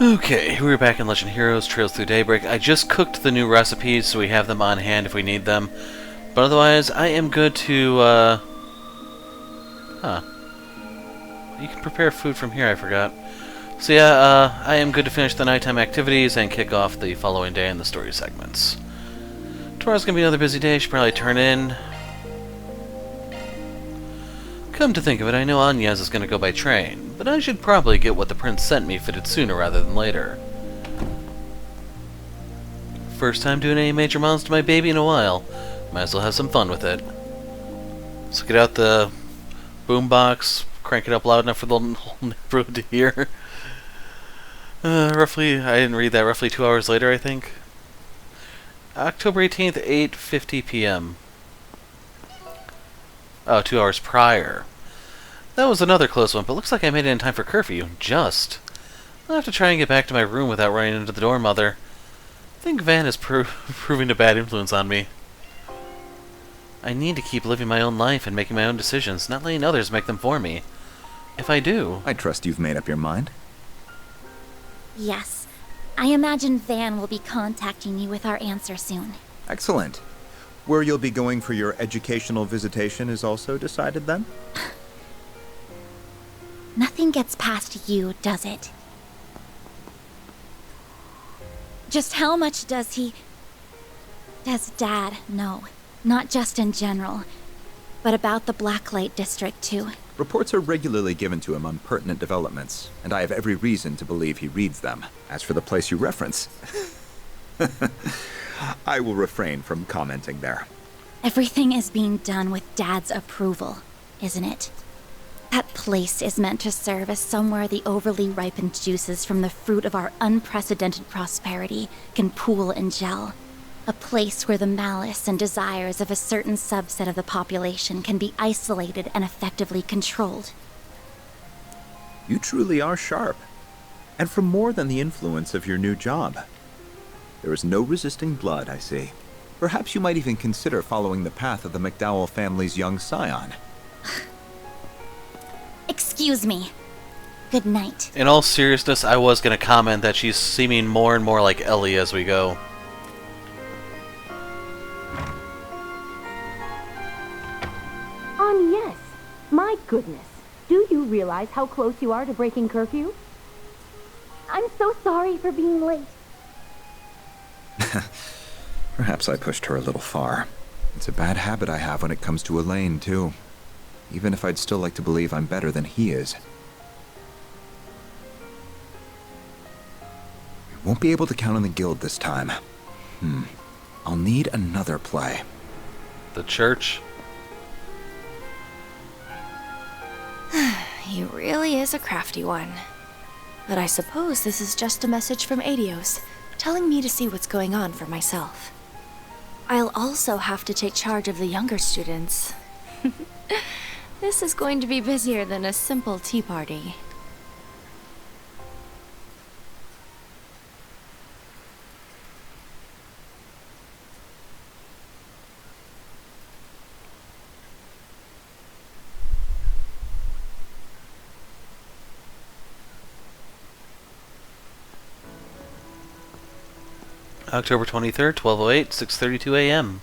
Okay, we're back in Legend Heroes, Trails Through Daybreak. I just cooked the new recipes, so we have them on hand if we need them. But otherwise, I am good to, You can prepare food from here, I forgot. So yeah, I am good to finish the nighttime activities and kick off the following day in the story segments. Tomorrow's gonna be another busy day, should probably turn in. Come to think of it, I know Agnes is gonna go by train, but I should probably get what the prince sent me fitted sooner rather than later. First time doing any major mods to my baby in a while. Might as well have some fun with it. So get out the boombox, crank it up loud enough for the whole neighborhood to hear. Roughly, I didn't read that, roughly 2 hours later, I think. October 18th, 8:50 p.m. Oh, 2 hours prior. That was another close one, but looks like I made it in time for curfew. Just. I'll have to try and get back to my room without running into the door, Mother. I think Van is proving a bad influence on me. I need to keep living my own life and making my own decisions, not letting others make them for me. If I do... I trust you've made up your mind. Yes. I imagine Van will be contacting you with our answer soon. Excellent. Where you'll be going for your educational visitation is also decided then? Nothing gets past you, does it? Just how much does Dad know? Not just in general, but about the Blacklight District too. Reports are regularly given to him on pertinent developments, and I have every reason to believe he reads them. As for the place you reference, I will refrain from commenting there. Everything is being done with Dad's approval, isn't it? That place is meant to serve as somewhere the overly ripened juices from the fruit of our unprecedented prosperity can pool and gel. A place where the malice and desires of a certain subset of the population can be isolated and effectively controlled. You truly are sharp. And from more than the influence of your new job. There is no resisting blood, I see. Perhaps you might even consider following the path of the McDowell family's young scion. Excuse me. Good night. In all seriousness, I was going to comment that she's seeming more and more like Ellie as we go. Yes. My goodness. Do you realize how close you are to breaking curfew? I'm so sorry for being late. Perhaps I pushed her a little far. It's a bad habit I have when it comes to Elaine, too. Even if I'd still like to believe I'm better than he is. We won't be able to count on the guild this time. I'll need another play. The church? He really is a crafty one. But I suppose this is just a message from Adios, telling me to see what's going on for myself. I'll also have to take charge of the younger students. This is going to be busier than a simple tea party. October 23rd, 12:08, 6:32 a.m.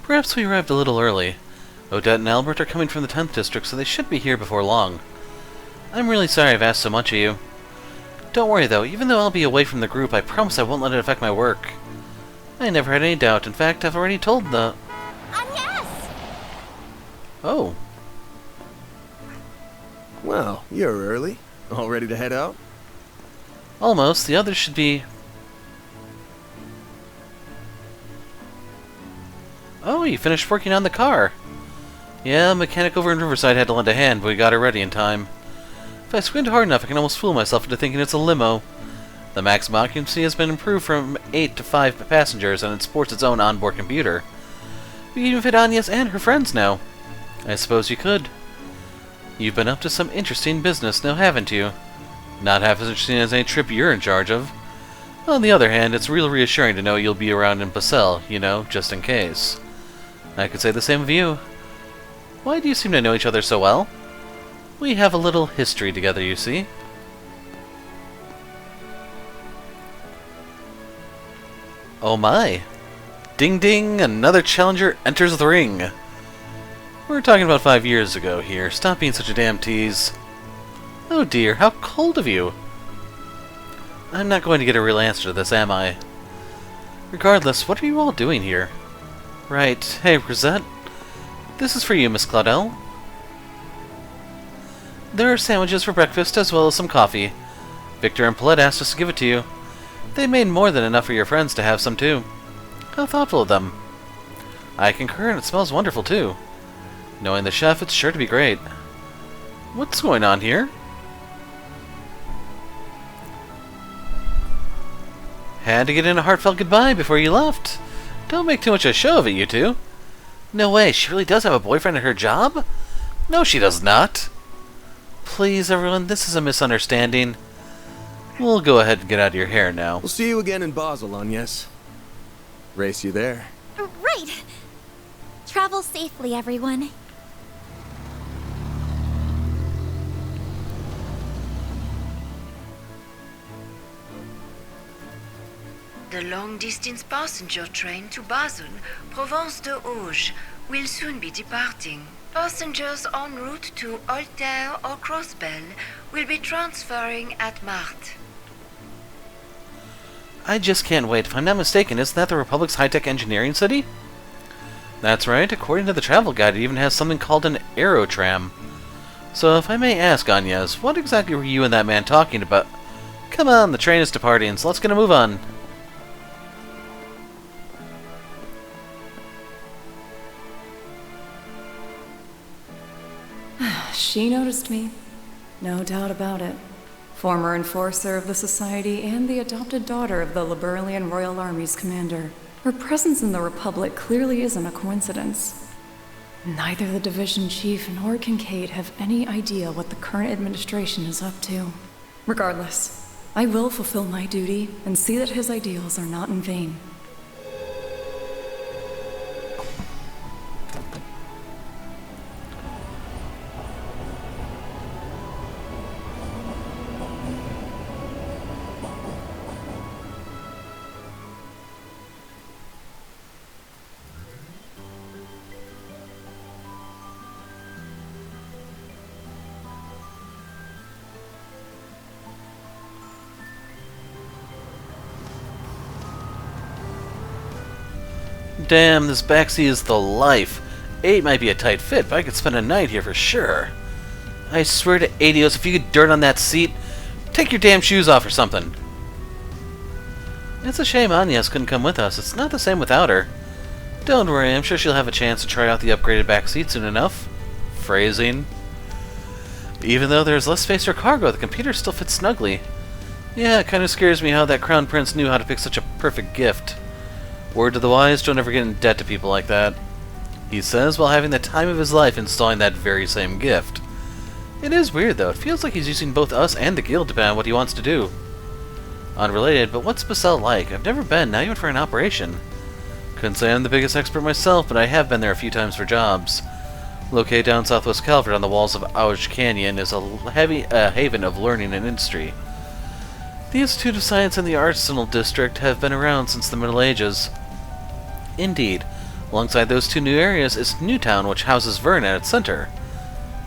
Perhaps we arrived a little early. Odette and Albert are coming from the 10th district, so they should be here before long. I'm really sorry I've asked so much of you. Don't worry though, even though I'll be away from the group, I promise I won't let it affect my work. I never had any doubt. In fact, I've already told the... Agnes! Oh. Well, you're early. All ready to head out? Almost. The others should be... Oh, you finished working on the car. Yeah, a mechanic over in Riverside had to lend a hand, but we got her ready in time. If I squint hard enough, I can almost fool myself into thinking it's a limo. The maximum occupancy has been improved from 8 to 5 passengers, and it sports its own onboard computer. We can even fit Agnes and her friends now. I suppose you could. You've been up to some interesting business now, haven't you? Not half as interesting as any trip you're in charge of. On the other hand, it's real reassuring to know you'll be around in Basel, you know, just in case. I could say the same of you. Why do you seem to know each other so well? We have a little history together, you see. Oh my. Ding ding, another challenger enters the ring. We're talking about 5 years ago here. Stop being such a damn tease. Oh dear, how cold of you. I'm not going to get a real answer to this, am I? Regardless, what are you all doing here? Right. Hey, Rosette. This is for you, Miss Claudel. There are sandwiches for breakfast as well as some coffee. Victor and Paulette asked us to give it to you. They made more than enough for your friends to have some too. How thoughtful of them. I concur, and it smells wonderful too. Knowing the chef, it's sure to be great. What's going on here? Had to get in a heartfelt goodbye before you left. Don't make too much of a show of it, you two. No way, she really does have a boyfriend at her job? No, she does not. Please, everyone, this is a misunderstanding. We'll go ahead and get out of your hair now. We'll see you again in Basel, Agnes. Race you there. Right! Travel safely, everyone. The long-distance passenger train to Basel, Provence de Auge, will soon be departing. Passengers en route to Altair or Crossbell will be transferring at Marthe. I just can't wait. If I'm not mistaken, isn't that the Republic's high-tech engineering city? That's right. According to the travel guide, it even has something called an aerotram. So if I may ask, Agnes, what exactly were you and that man talking about? Come on, the train is departing, so let's get a move on. She noticed me. No doubt about it. Former enforcer of the Society and the adopted daughter of the Liberalian Royal Army's commander. Her presence in the Republic clearly isn't a coincidence. Neither the division chief nor Kincaid have any idea what the current administration is up to. Regardless, I will fulfill my duty and see that his ideals are not in vain. Damn, this backseat is the life. 8 might be a tight fit, but I could spend a night here for sure. I swear to Adios, if you get dirt on that seat, take your damn shoes off or something. It's a shame Agnes couldn't come with us. It's not the same without her. Don't worry, I'm sure she'll have a chance to try out the upgraded backseat soon enough. Phrasing. Even though there's less space for cargo, the computer still fits snugly. Yeah, it kind of scares me how that Crown Prince knew how to pick such a perfect gift. Word to the wise, don't ever get in debt to people like that. He says while having the time of his life installing that very same gift. It is weird though, it feels like he's using both us and the guild depending on what he wants to do. Unrelated, but what's Basel like? I've never been, not even for an operation. Couldn't say I'm the biggest expert myself, but I have been there a few times for jobs. Located down southwest Calvert on the walls of Auge Canyon is a haven of learning and industry. The Institute of Science and the Arsenal District have been around since the Middle Ages. Indeed, alongside those two new areas is Newtown, which houses Vern at its center.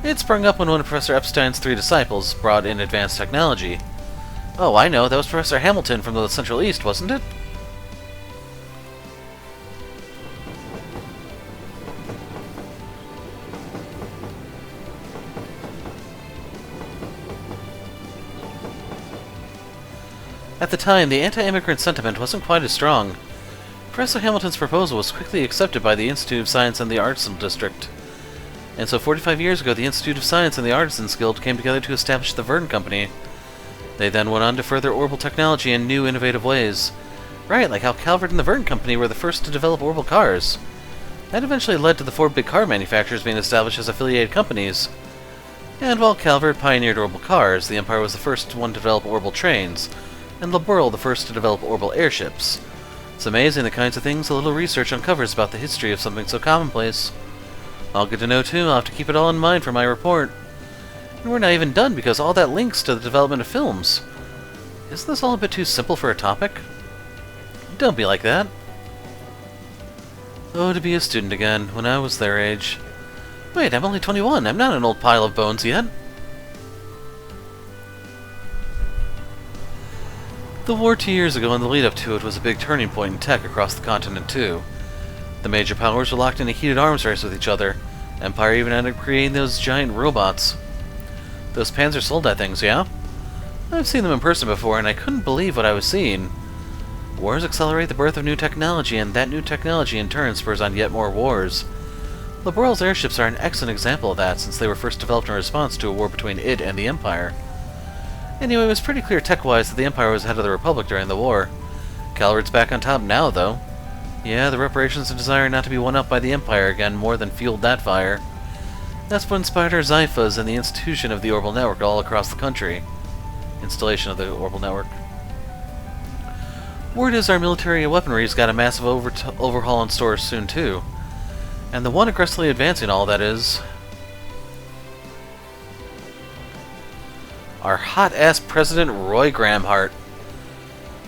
It sprung up when one of Professor Epstein's 3 disciples brought in advanced technology. Oh, I know, that was Professor Hamilton from the Central East, wasn't it? At the time, the anti-immigrant sentiment wasn't quite as strong. Professor Hamilton's proposal was quickly accepted by the Institute of Science and the Artisan District. And so 45 years ago, the Institute of Science and the Artisans Guild came together to establish the Vern Company. They then went on to further orbital technology in new, innovative ways. Right, like how Calvert and the Vern Company were the first to develop orbital cars. That eventually led to the 4 big car manufacturers being established as affiliated companies. And while Calvert pioneered orbital cars, the Empire was the first one to develop orbital trains, and Liberal the first to develop orbital airships. It's amazing the kinds of things a little research uncovers about the history of something so commonplace. All good to know too, I'll have to keep it all in mind for my report. And we're not even done because all that links to the development of films. Isn't this all a bit too simple for a topic? Don't be like that. Oh, to be a student again, when I was their age. Wait, I'm only 21. I'm not an old pile of bones yet. The war 2 years ago and the lead-up to it was a big turning point in tech across the continent, too. The major powers were locked in a heated arms race with each other. Empire even ended up creating those giant robots. Those Panzer Soldat things, yeah? I've seen them in person before, and I couldn't believe what I was seeing. Wars accelerate the birth of new technology, and that new technology in turn spurs on yet more wars. Liberal's airships are an excellent example of that, since they were first developed in response to a war between it and the Empire. Anyway, it was pretty clear tech-wise that the Empire was ahead of the Republic during the war. Calvard's back on top now, though. Yeah, the reparations and desire not to be one-up by the Empire again more than fueled that fire. That's what inspired our Zyphas and the institution of the Orbital Network all across the country. Installation of the Orbital Network. Word is our military weaponry's got a massive overhaul in store soon, too. And the one aggressively advancing all that is... our hot-ass President Roy Gramhart.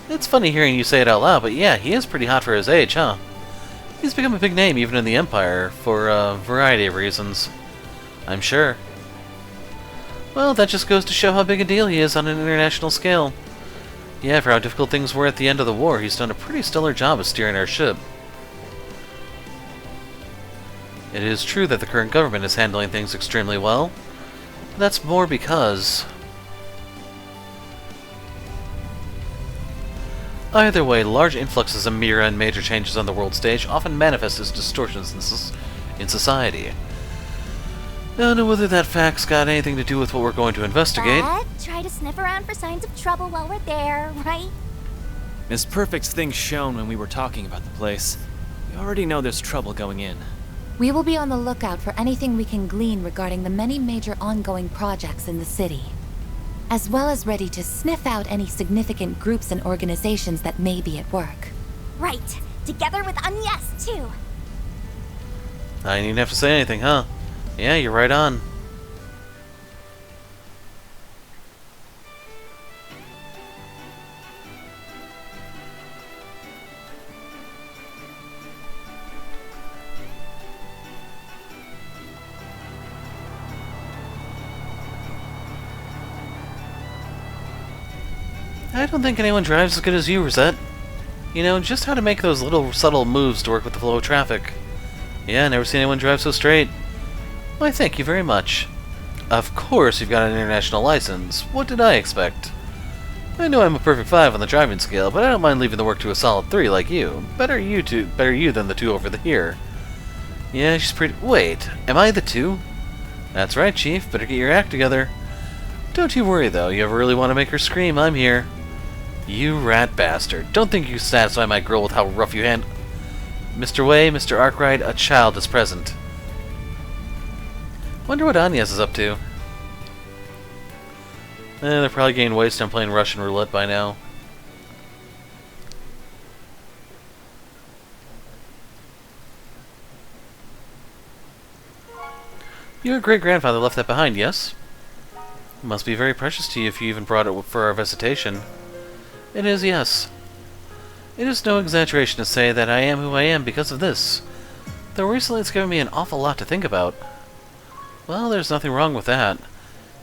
It's funny hearing you say it out loud, but yeah, he is pretty hot for his age, huh? He's become a big name even in the Empire, for a variety of reasons. I'm sure. Well, that just goes to show how big a deal he is on an international scale. Yeah, for how difficult things were at the end of the war, he's done a pretty stellar job of steering our ship. It is true that the current government is handling things extremely well. That's more because... either way, large influxes of Mira and major changes on the world stage often manifest as distortions in society. I don't know whether that fact's got anything to do with what we're going to investigate. But try to sniff around for signs of trouble while we're there, right? Miss Perfect's things shown when we were talking about the place. We already know there's trouble going in. We will be on the lookout for anything we can glean regarding the many major ongoing projects in the city, as well as ready to sniff out any significant groups and organizations that may be at work. Right. Together with Agnes, too. I didn't even have to say anything, huh? Yeah, you're right on. I don't think anyone drives as good as you, Rosette. You know, just how to make those little subtle moves to work with the flow of traffic. Yeah, never seen anyone drive so straight. Why, thank you very much. Of course you've got an international license. What did I expect? I know I'm a perfect 5 on the driving scale, but I don't mind leaving the work to a solid 3 like you. Better you than the 2 over here. Yeah, she's pretty... wait, am I the 2? That's right, Chief. Better get your act together. Don't you worry, though. You ever really want to make her scream, I'm here. You rat bastard. Don't think you can satisfy my girl with how rough you hand... Mr. Way, Mr. Arkwright, a child is present. Wonder what Agnes is up to. They're probably getting wasted on playing Russian roulette by now. Your great-grandfather left that behind, yes? It must be very precious to you if you even brought it for our visitation. It is, yes. It is no exaggeration to say that I am who I am because of this. Though recently it's given me an awful lot to think about. Well, there's nothing wrong with that.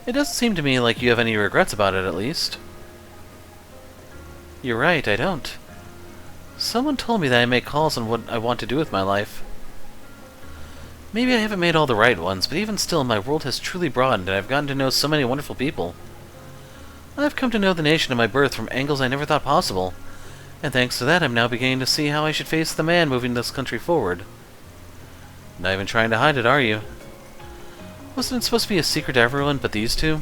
It doesn't seem to me like you have any regrets about it, at least. You're right, I don't. Someone told me that I make calls on what I want to do with my life. Maybe I haven't made all the right ones, but even still, my world has truly broadened, and I've gotten to know so many wonderful people. I've come to know the nation of my birth from angles I never thought possible, and thanks to that I'm now beginning to see how I should face the man moving this country forward. Not even trying to hide it, are you? Wasn't it supposed to be a secret to everyone but these two?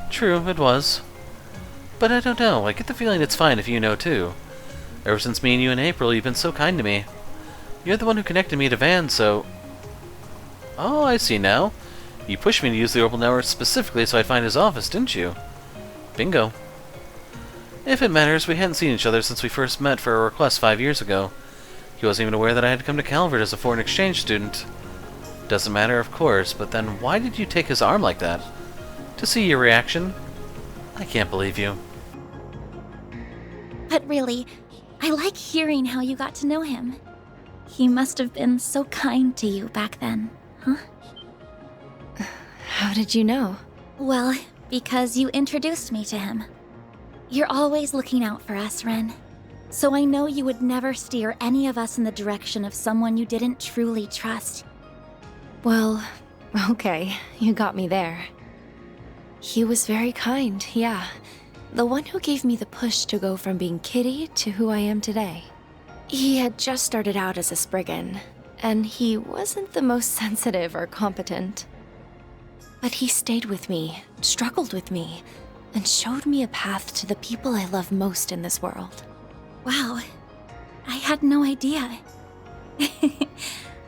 True, it was. But I don't know, I get the feeling it's fine if you know too. Ever since me and you in April, you've been so kind to me. You're the one who connected me to Van, so... Oh, I see now. You pushed me to use the Orbital Network specifically so I'd find his office, didn't you? Bingo. If it matters, we hadn't seen each other since we first met for a request 5 years ago. He wasn't even aware that I had come to Calvard as a foreign exchange student. Doesn't matter, of course, but then why did you take his arm like that? To see your reaction? I can't believe you. But really, I like hearing how you got to know him. He must have been so kind to you back then, huh? How did you know? Well, because you introduced me to him. You're always looking out for us, Ren. So I know you would never steer any of us in the direction of someone you didn't truly trust. Well, okay, you got me there. He was very kind, yeah. The one who gave me the push to go from being Kitty to who I am today. He had just started out as a Spriggan, and he wasn't the most sensitive or competent. But he stayed with me, struggled with me, and showed me a path to the people I love most in this world. Wow, I had no idea.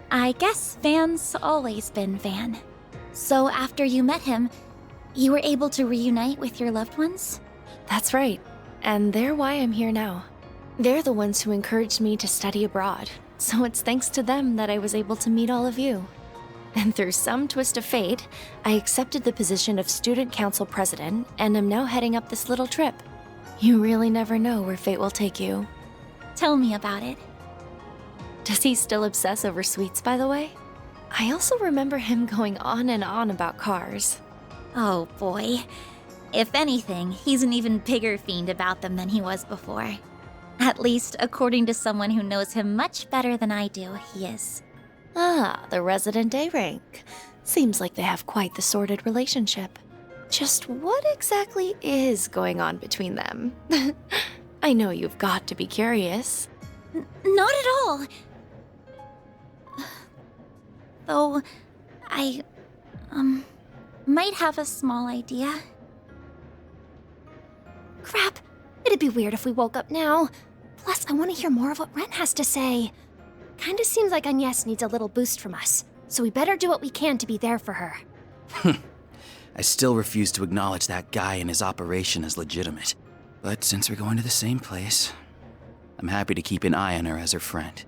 I guess Van's always been Van. So after you met him, you were able to reunite with your loved ones? That's right, and they're why I'm here now. They're the ones who encouraged me to study abroad, so it's thanks to them that I was able to meet all of you. And through some twist of fate, I accepted the position of student council president and am now heading up this little trip. You really never know where fate will take you. Tell me about it. Does he still obsess over sweets, by the way? I also remember him going on and on about cars. Oh boy. If anything, he's an even bigger fiend about them than he was before. At least, according to someone who knows him much better than I do, he is. Ah, the resident Daybreak. Seems like they have quite the sordid relationship. Just what exactly is going on between them? I know you've got to be curious. Not at all. Though, I, might have a small idea. Crap. It'd be weird if we woke up now. Plus, I want to hear more of what Ren has to say. Kinda seems like Agnes needs a little boost from us, so we better do what we can to be there for her. I still refuse to acknowledge that guy and his operation as legitimate. But since we're going to the same place, I'm happy to keep an eye on her as her friend.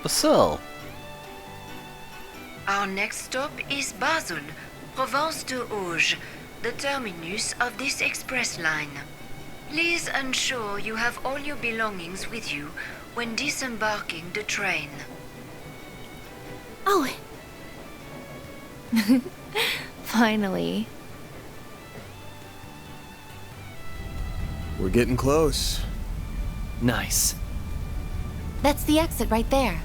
Basel. Our next stop is Basel, Province de Auge, the terminus of this express line. Please ensure you have all your belongings with you when disembarking the train. Oh, Finally. We're getting close. Nice. That's the exit right there.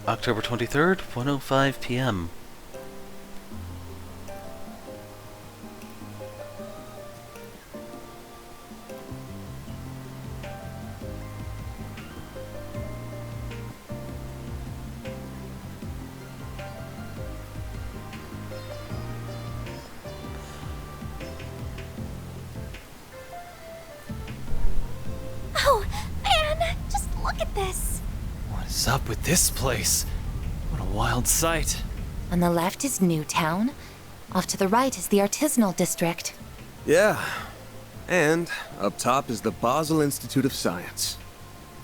October 23rd, 1:05 p.m. Oh, man, just look at this. What is up with this place? What a wild sight. On the left is Newtown. Off to the right is the artisanal district. Yeah. And up top is the Basel Institute of Science.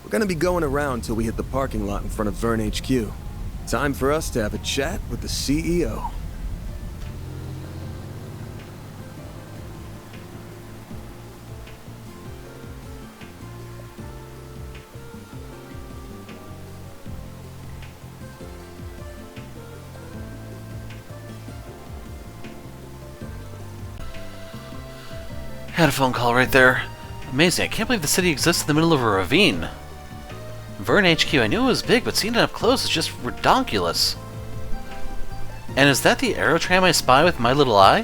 We're gonna be going around till we hit the parking lot in front of Vern HQ. Time for us to have a chat with the CEO. Had a phone call right there. Amazing, I can't believe the city exists in the middle of a ravine. Vern HQ, I knew it was big, but seeing it up close is just redonkulous. And is that the aerotram I spy with my little eye?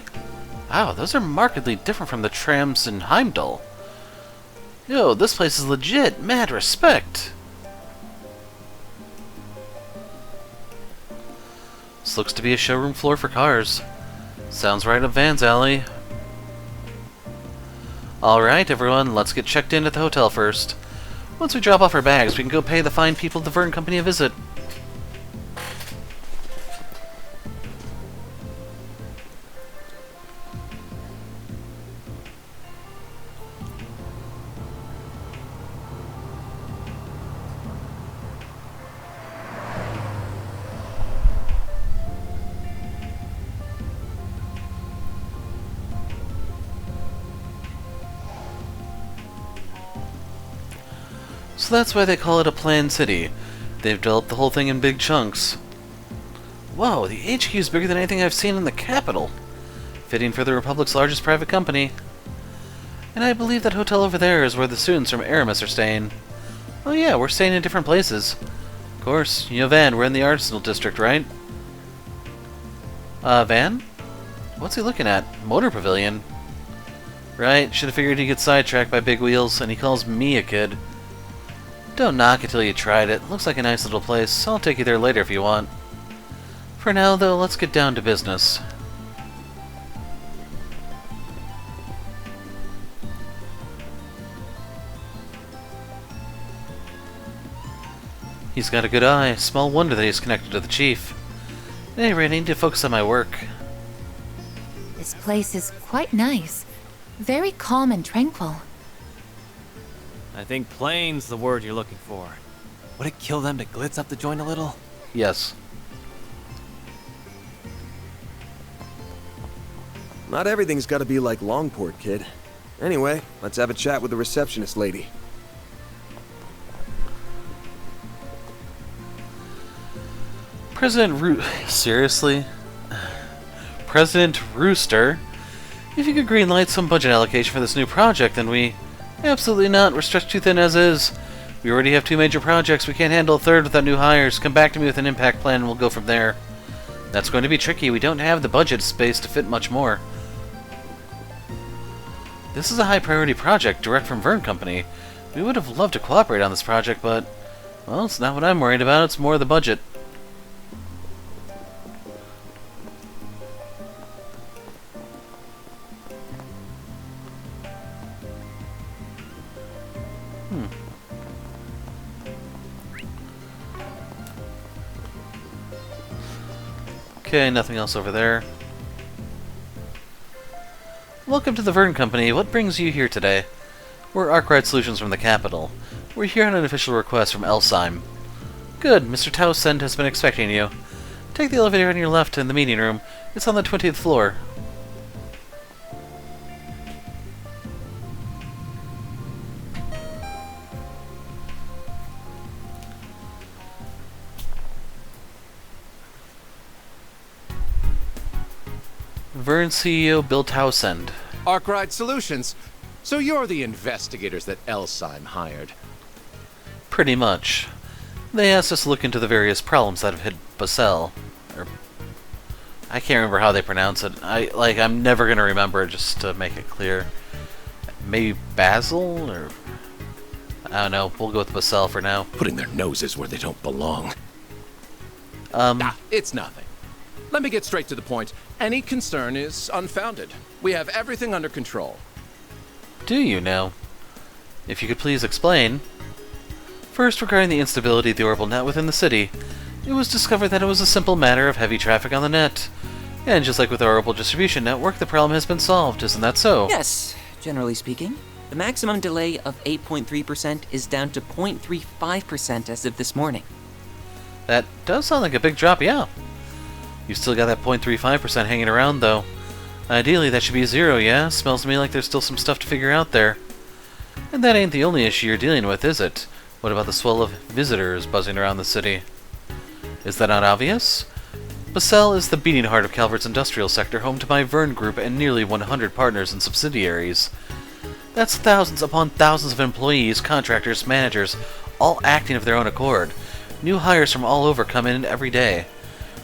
Wow, those are markedly different from the trams in Heimdall. Yo, this place is legit, mad respect. This looks to be a showroom floor for cars. Sounds right up Van's alley. Alright everyone, let's get checked in at the hotel first. Once we drop off our bags, we can go pay the fine people at the Vern Company a visit. So that's why they call it a planned city. They've developed the whole thing in big chunks. Whoa, the HQ is bigger than anything I've seen in the capital. Fitting for the Republic's largest private company. And I believe that hotel over there is where the students from Aramis are staying. Oh yeah, we're staying in different places. Of course, you know Van, we're in the Arsenal District, right? Van? What's he looking at? Motor Pavilion. Right, should have figured he'd get sidetracked by big wheels, and he calls me a kid. Don't knock it till you tried it. Looks like a nice little place. I'll take you there later if you want. For now, though, let's get down to business. He's got a good eye. Small wonder that he's connected to the chief. At any rate, I need to focus on my work. This place is quite nice. Very calm and tranquil. I think plain's the word you're looking for. Would it kill them to glitz up the joint a little? Yes. Not everything's gotta be like Longport, kid. Anyway, let's have a chat with the receptionist lady. Seriously? President Rooster? If you could greenlight some budget allocation for this new project, then we... Absolutely not. We're stretched too thin as is. We already have 2 major projects. We can't handle a third without new hires. Come back to me with an impact plan and we'll go from there. That's going to be tricky. We don't have the budget space to fit much more. This is a high priority project direct from Vern Company. We would have loved to cooperate on this project, but... Well, it's not what I'm worried about. It's more the budget. Okay, nothing else over there. Welcome to the Vern Company. What brings you here today? We're Arkwright Solutions from the capital. We're here on an official request from Elsheim. Good, Mr. Townsend has been expecting you. Take the elevator on your left in the meeting room. It's on the 20th floor. Vern CEO Bill Townsend. Arkwright Solutions. So you're the investigators that Elsheim hired. Pretty much. They asked us to look into the various problems that have hit Basel. I can't remember how they pronounce it. I'm never gonna remember it, just to make it clear. Maybe Basel, or... I don't know, we'll go with Basel for now. Putting their noses where they don't belong. It's nothing. Let me get straight to the point. Any concern is unfounded. We have everything under control. Do you now? If you could please explain. First, regarding the instability of the orbital net within the city, it was discovered that it was a simple matter of heavy traffic on the net. And just like with our orbital distribution network, the problem has been solved, isn't that so? Yes, generally speaking. The maximum delay of 8.3% is down to 0.35% as of this morning. That does sound like a big drop, yeah. You've still got that 0.35% hanging around, though. Ideally, that should be 0, yeah? Smells to me like there's still some stuff to figure out there. And that ain't the only issue you're dealing with, is it? What about the swell of visitors buzzing around the city? Is that not obvious? Basel is the beating heart of Calvert's industrial sector, home to my Vern Group and nearly 100 partners and subsidiaries. That's thousands upon thousands of employees, contractors, managers, all acting of their own accord. New hires from all over come in every day.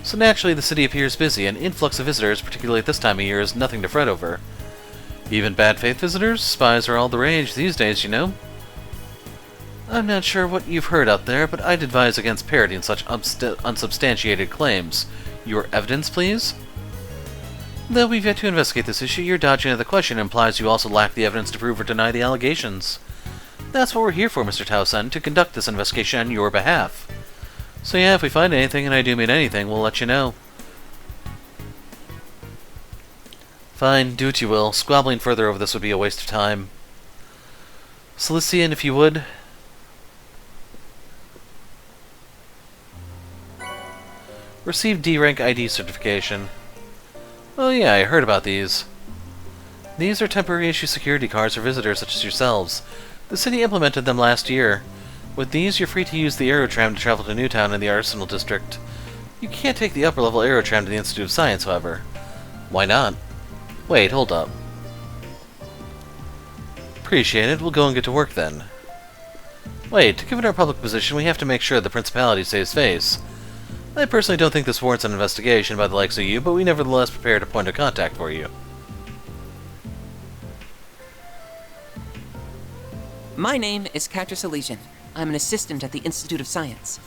So naturally the city appears busy, and influx of visitors, particularly at this time of year, is nothing to fret over. Even bad faith visitors? Spies are all the rage these days, you know. I'm not sure what you've heard out there, but I'd advise against parroting such unsubstantiated claims. Your evidence, please? Though we've yet to investigate this issue, your dodging of the question implies you also lack the evidence to prove or deny the allegations. That's what we're here for, Mr. Townsend, to conduct this investigation on your behalf. So yeah, if we find anything, and I do mean anything, we'll let you know. Fine, do what you will. Squabbling further over this would be a waste of time. Cilician, if you would. Received D-Rank ID certification. Oh yeah, I heard about these. These are temporary issue security cards for visitors such as yourselves. The city implemented them last year. With these, you're free to use the aerotram to travel to Newtown in the Arsenal District. You can't take the upper-level aerotram to the Institute of Science, however. Why not? Wait, hold up. Appreciate it. We'll go and get to work then. Wait, given our public position, we have to make sure the Principality saves face. I personally don't think this warrants an investigation by the likes of you, but we nevertheless prepared a point of contact for you. My name is Catra Salesian. I'm an assistant at the Institute of Science.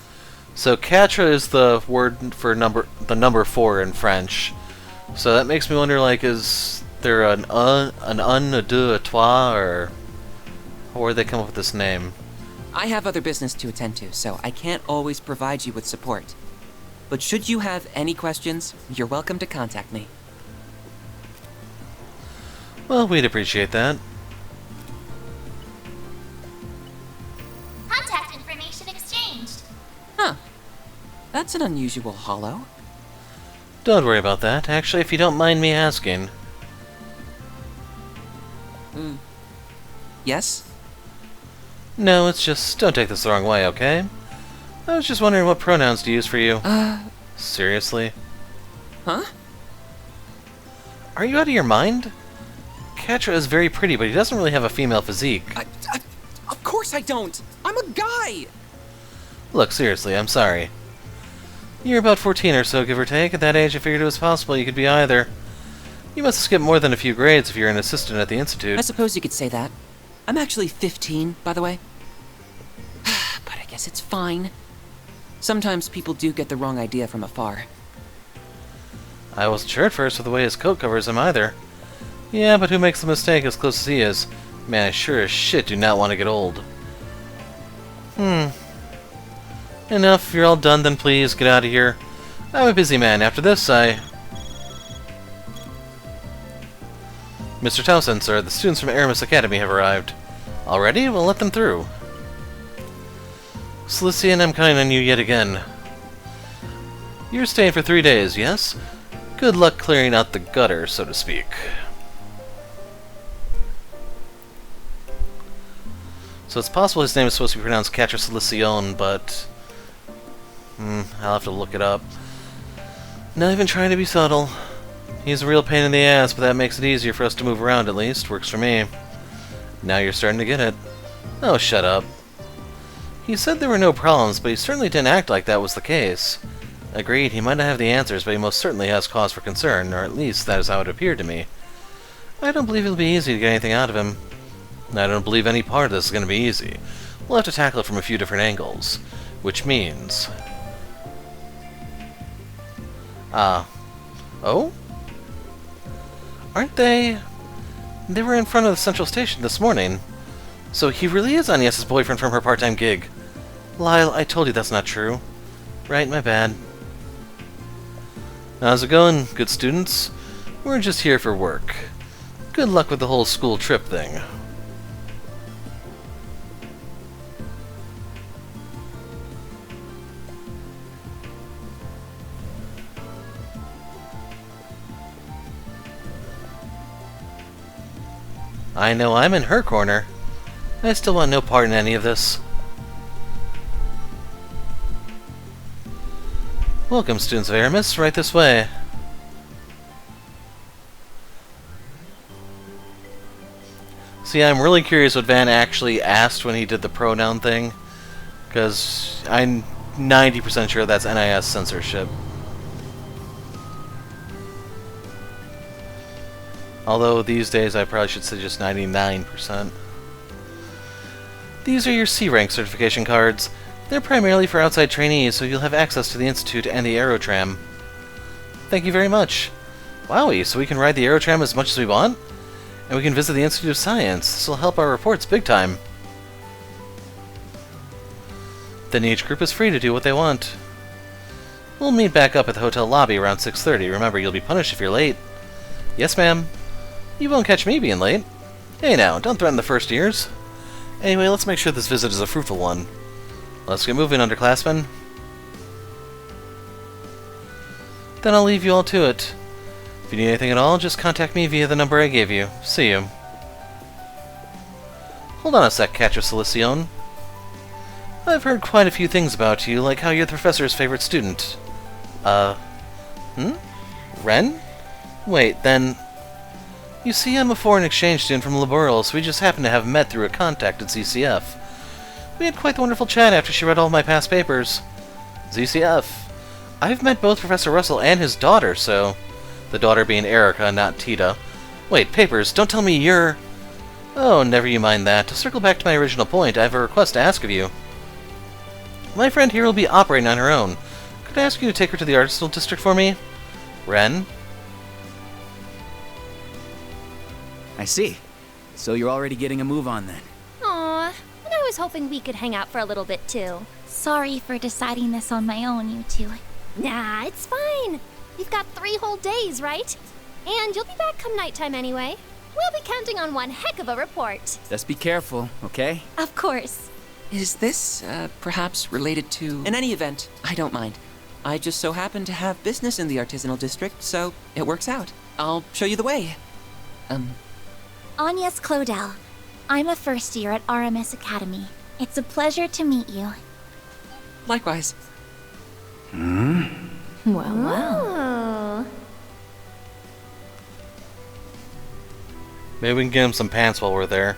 So Catra is the word for number 4 in French. So that makes me wonder, like, is there an deux, a trois, or where did they come up with this name? I have other business to attend to, so I can't always provide you with support. But should you have any questions, you're welcome to contact me. Well, we'd appreciate that. Contact information exchanged. Huh. That's an unusual holo. Don't worry about that. Actually, if you don't mind me asking. Yes? No, it's just, don't take this the wrong way, okay? I was just wondering what pronouns to use for you. Seriously? Huh? Are you out of your mind? Catra is very pretty, but he doesn't really have a female physique. Of course I don't! I'm a guy! Look, seriously, I'm sorry. You're about 14 or so, give or take. At that age, I figured it was possible you could be either. You must have skipped more than a few grades if you're an assistant at the Institute. I suppose you could say that. I'm actually 15, by the way. But I guess it's fine. Sometimes people do get the wrong idea from afar. I wasn't sure at first with the way his coat covers him either. Yeah, but who makes the mistake as close as he is? Man, I sure as shit do not want to get old. Enough, you're all done, then please, get out of here. I'm a busy man. After this, Mr. Towson, sir, the students from Aramis Academy have arrived. Already? We'll let them through. Celestian, I'm counting on you yet again. You're staying for 3 days, yes? Good luck clearing out the gutter, so to speak. So it's possible his name is supposed to be pronounced Catra Salesian, but... I'll have to look it up. Not even trying to be subtle. He's a real pain in the ass, but that makes it easier for us to move around at least. Works for me. Now you're starting to get it. Oh, shut up. He said there were no problems, but he certainly didn't act like that was the case. Agreed, he might not have the answers, but he most certainly has cause for concern, or at least that is how it appeared to me. I don't believe it'll be easy to get anything out of him. I don't believe any part of this is going to be easy. We'll have to tackle it from a few different angles. Which means... Oh? Aren't they... They were in front of the central station this morning. So he really is Agnes' boyfriend from her part-time gig. Lyle, I told you that's not true. Right, my bad. How's it going, good students? We're just here for work. Good luck with the whole school trip thing. I know I'm in her corner. I still want no part in any of this. Welcome, students of Aramis. Right this way. See, I'm really curious what Van actually asked when he did the pronoun thing, because I'm 90% sure that's NIS censorship. Although these days I probably should say just 99%. These are your C-rank certification cards. They're primarily for outside trainees, so you'll have access to the Institute and the Aerotram. Thank you very much. Wowie, so we can ride the Aerotram as much as we want? And we can visit the Institute of Science. This will help our reports big time. Then each group is free to do what they want. We'll meet back up at the hotel lobby around 6:30. Remember, you'll be punished if you're late. Yes, ma'am. You won't catch me being late. Hey now, don't threaten the first years. Anyway, let's make sure this visit is a fruitful one. Let's get moving, underclassmen. Then I'll leave you all to it. If you need anything at all, just contact me via the number I gave you. See you. Hold on a sec, Catra Salesian. I've heard quite a few things about you, like how you're the professor's favorite student. Ren? Wait, then... You see, I'm a foreign exchange student from Laboral, so we just happened to have met through a contact at ZCF. We had quite the wonderful chat after she read all of my past papers. ZCF. I've met both Professor Russell and his daughter, so... The daughter being Erica, not Tita. Wait, papers, don't tell me you're... Oh, never you mind that. To circle back to my original point, I have a request to ask of you. My friend here will be operating on her own. Could I ask you to take her to the Artisanal District for me? Ren? I see. So you're already getting a move on then. Aw, and I was hoping we could hang out for a little bit too. Sorry for deciding this on my own, you two. Nah, it's fine. We've got 3 whole days, right? And you'll be back come nighttime anyway. We'll be counting on one heck of a report. Just be careful, okay? Of course. Is this, perhaps related to... In any event, I don't mind. I just so happen to have business in the Artisanal District, so it works out. I'll show you the way. Agnes Claudel. I'm a first year at RMS Academy. It's a pleasure to meet you. Likewise. Well. Maybe we can get him some pants while we're there.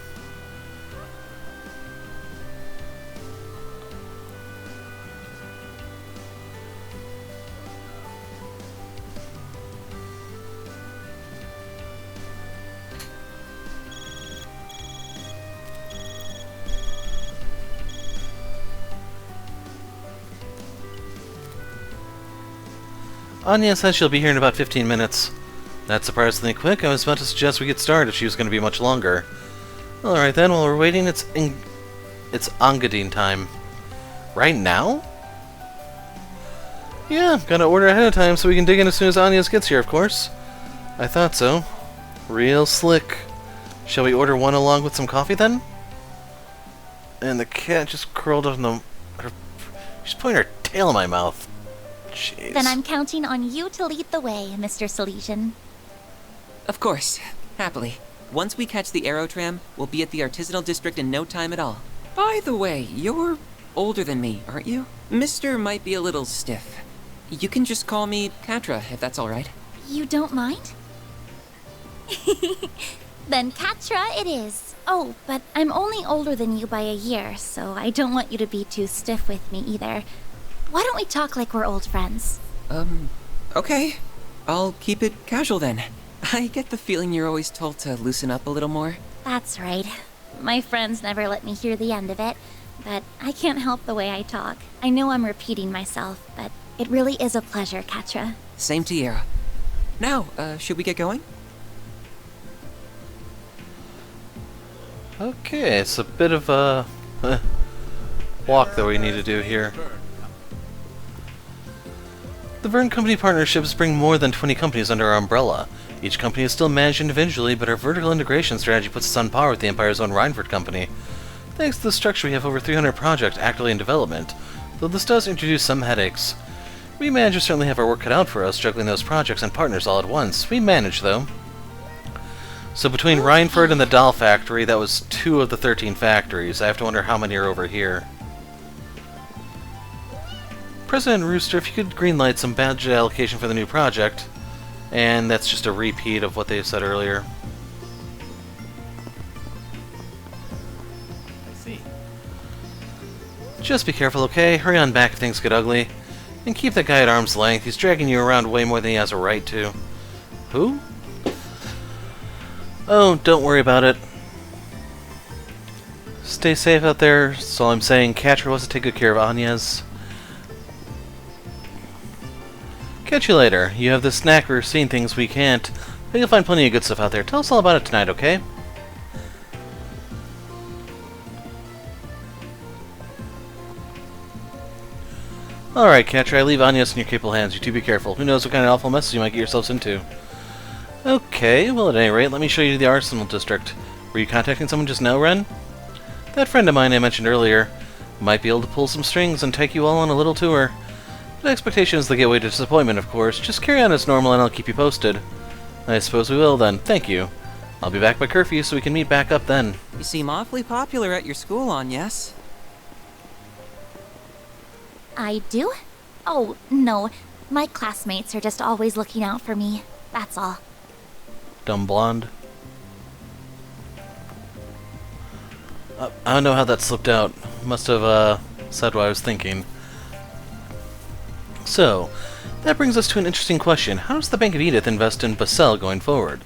Anya says she'll be here in about 15 minutes. That's surprisingly quick. I was about to suggest we get started if she was going to be much longer. Alright then, while we're waiting, it's Engadine time. Right now? Yeah, gotta order ahead of time so we can dig in as soon as Agnes gets here, of course. I thought so. Real slick. Shall we order one along with some coffee then? And the cat just curled up in the... She's putting her tail in my mouth. Jeez. Then I'm counting on you to lead the way, Mr. Salesian. Of course. Happily. Once we catch the Aero Tram, we'll be at the Artisanal District in no time at all. By the way, you're older than me, aren't you? Mister might be a little stiff. You can just call me Katra, if that's alright. You don't mind? Then Katra it is. Oh, but I'm only older than you by a year, so I don't want you to be too stiff with me either. Why don't we talk like we're old friends? Okay. I'll keep it casual then. I get the feeling you're always told to loosen up a little more. That's right. My friends never let me hear the end of it, but I can't help the way I talk. I know I'm repeating myself, but it really is a pleasure, Katra. Same to you. Now, should we get going? Okay, it's a bit of a walk that we need to do here. The Verne Company partnerships bring more than 20 companies under our umbrella. Each company is still managed individually, but our vertical integration strategy puts us on par with the Empire's own Reinford Company. Thanks to the structure, we have over 300 projects actively in development, though this does introduce some headaches. We managers certainly have our work cut out for us, juggling those projects and partners all at once. We manage, though. So between Reinford and the Doll Factory, that was 2 of the 13 factories. I have to wonder how many are over here. President Rooster, if you could greenlight some budget allocation for the new project. And that's just a repeat of what they said earlier. I see. Just be careful, okay? Hurry on back if things get ugly. And keep that guy at arm's length. He's dragging you around way more than he has a right to. Who? Oh, don't worry about it. Stay safe out there. That's all I'm saying. Catcher wants to take good care of Agnes. Catch you later. You have this knack for seeing things we can't. But you'll find plenty of good stuff out there. Tell us all about it tonight, okay? Alright, Catcher, I leave Agnes in your capable hands. You two be careful. Who knows what kind of awful messes you might get yourselves into. Okay, well at any rate, let me show you the Arsenal District. Were you contacting someone just now, Ren? That friend of mine I mentioned earlier might be able to pull some strings and take you all on a little tour. But expectation is the gateway to disappointment, of course. Just carry on as normal and I'll keep you posted. I suppose we will then. Thank you. I'll be back by curfew so we can meet back up then. You seem awfully popular at your school, Agnes. I do? Oh, no. My classmates are just always looking out for me. That's all. Dumb blonde. I don't know how that slipped out. Must have said what I was thinking. So, that brings us to an interesting question. How does the Bank of Edith invest in Basel going forward?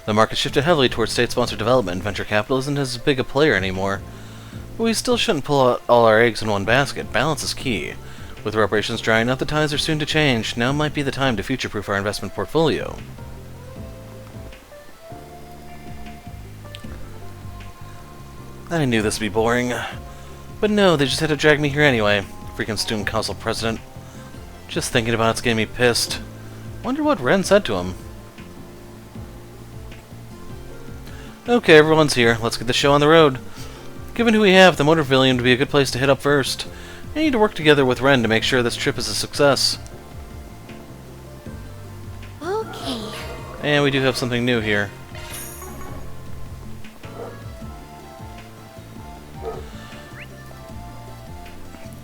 The market shifted heavily towards state-sponsored development, and venture capital isn't as big a player anymore. But we still shouldn't pull out all our eggs in one basket. Balance is key. With reparations drying up, the tides are soon to change. Now might be the time to future-proof our investment portfolio. I knew this would be boring. But no, they just had to drag me here anyway. Freaking student council president. Just thinking about it's getting me pissed. Wonder what Ren said to him. Okay, everyone's here. Let's get the show on the road. Given who we have, the motor pavilion would be a good place to hit up first. I need to work together with Ren to make sure this trip is a success. Okay. And we do have something new here.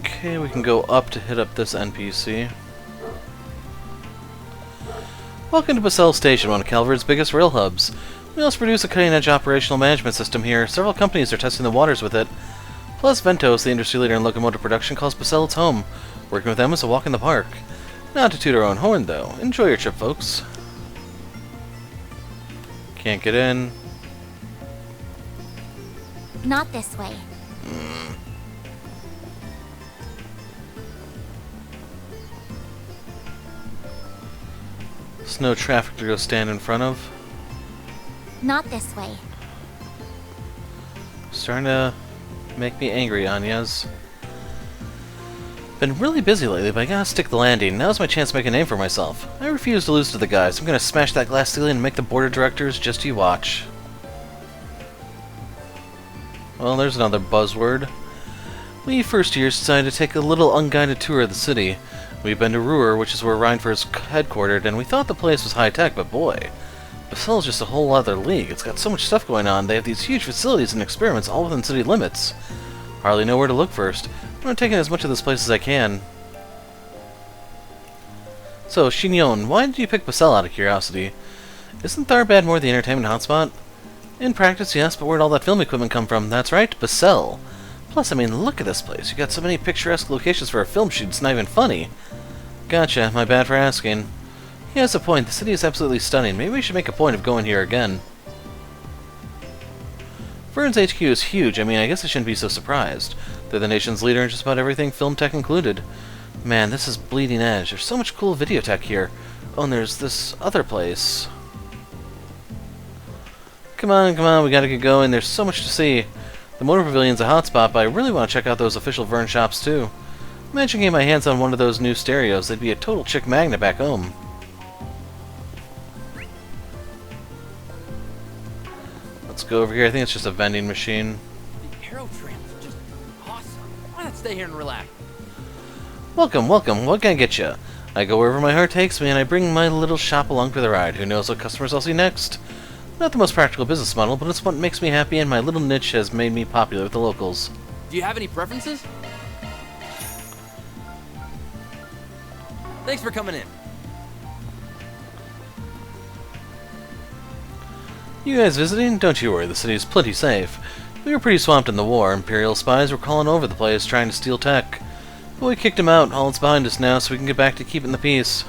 Okay, we can go up to hit up this NPC. Welcome to Basel Station, one of Calvert's biggest rail hubs. We also produce a cutting-edge operational management system here. Several companies are testing the waters with it. Plus, Ventos, the industry leader in locomotive production, calls Basel its home. Working with them is a walk in the park. Not to toot our own horn, though. Enjoy your trip, folks. Can't get in. Not this way. There's no traffic to go stand in front of. Not this way. Starting to make me angry, Agnes. Been really busy lately, but I gotta stick the landing. Now's my chance to make a name for myself. I refuse to lose to the guys. I'm gonna smash that glass ceiling and make the board of directors. Just you watch. Well, there's another buzzword. We first years decided to take a little unguided tour of the city. We've been to Ruhr, which is where Reinfer is headquartered, and we thought the place was high-tech, but boy, Basel's just a whole other league. It's got so much stuff going on. They have these huge facilities and experiments all within city limits. Hardly know where to look first. I'm going to take in as much of this place as I can. So, Xinyon, why did you pick Basel out of curiosity? Isn't Tharbad more the entertainment hotspot? In practice, yes, but where'd all that film equipment come from? That's right, Basel. Plus, I mean, look at this place. You got so many picturesque locations for a film shoot, it's not even funny. Gotcha, my bad for asking. He has a point. The city is absolutely stunning. Maybe we should make a point of going here again. Vern's HQ is huge. I mean, I guess I shouldn't be so surprised. They're the nation's leader in just about everything, film tech included. Man, this is bleeding edge. There's so much cool video tech here. Oh, and there's this other place. Come on, we gotta get going. There's so much to see. The motor pavilion's a hotspot, but I really want to check out those official Vern shops too. Imagine getting my hands on one of those new stereos. They'd be a total chick magnet back home. Let's go over here. I think it's just a vending machine. The aero tram is just awesome. Why not stay here and relax? Welcome. What can I get you? I go wherever my heart takes me, and I bring my little shop along for the ride. Who knows what customers I'll see next? Not the most practical business model, but it's what makes me happy, and my little niche has made me popular with the locals. Do you have any preferences? Thanks for coming in. You guys visiting? Don't you worry, the city's plenty safe. We were pretty swamped in the war. Imperial spies were crawling over the place trying to steal tech. But we kicked them out. All that's behind us now, so we can get back to keeping the peace.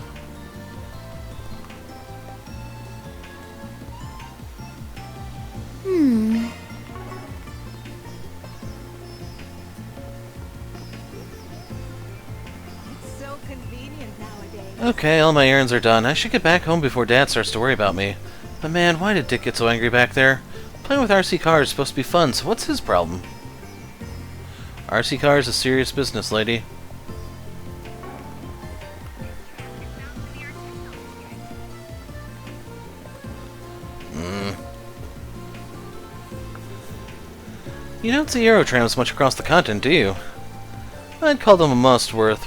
Okay, all my errands are done. I should get back home before Dad starts to worry about me. But man, why did Dick get so angry back there? Playing with RC cars is supposed to be fun, so what's his problem? RC cars is serious business, lady. You don't see aerotrams much across the continent, do you? I'd call them a must with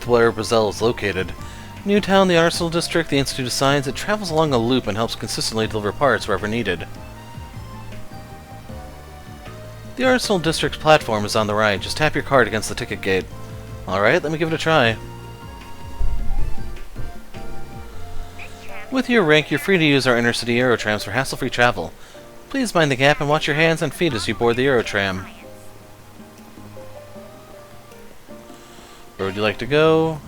where Basel is located. Newtown, the Arsenal District, the Institute of Science, it travels along a loop and helps consistently deliver parts wherever needed. The Arsenal District's platform is on the right. Just tap your card against the ticket gate. Alright, let me give it a try. With your rank, you're free to use our intercity aerotrams for hassle-free travel. Please mind the gap and watch your hands and feet as you board the aerotram. Where would you like to go?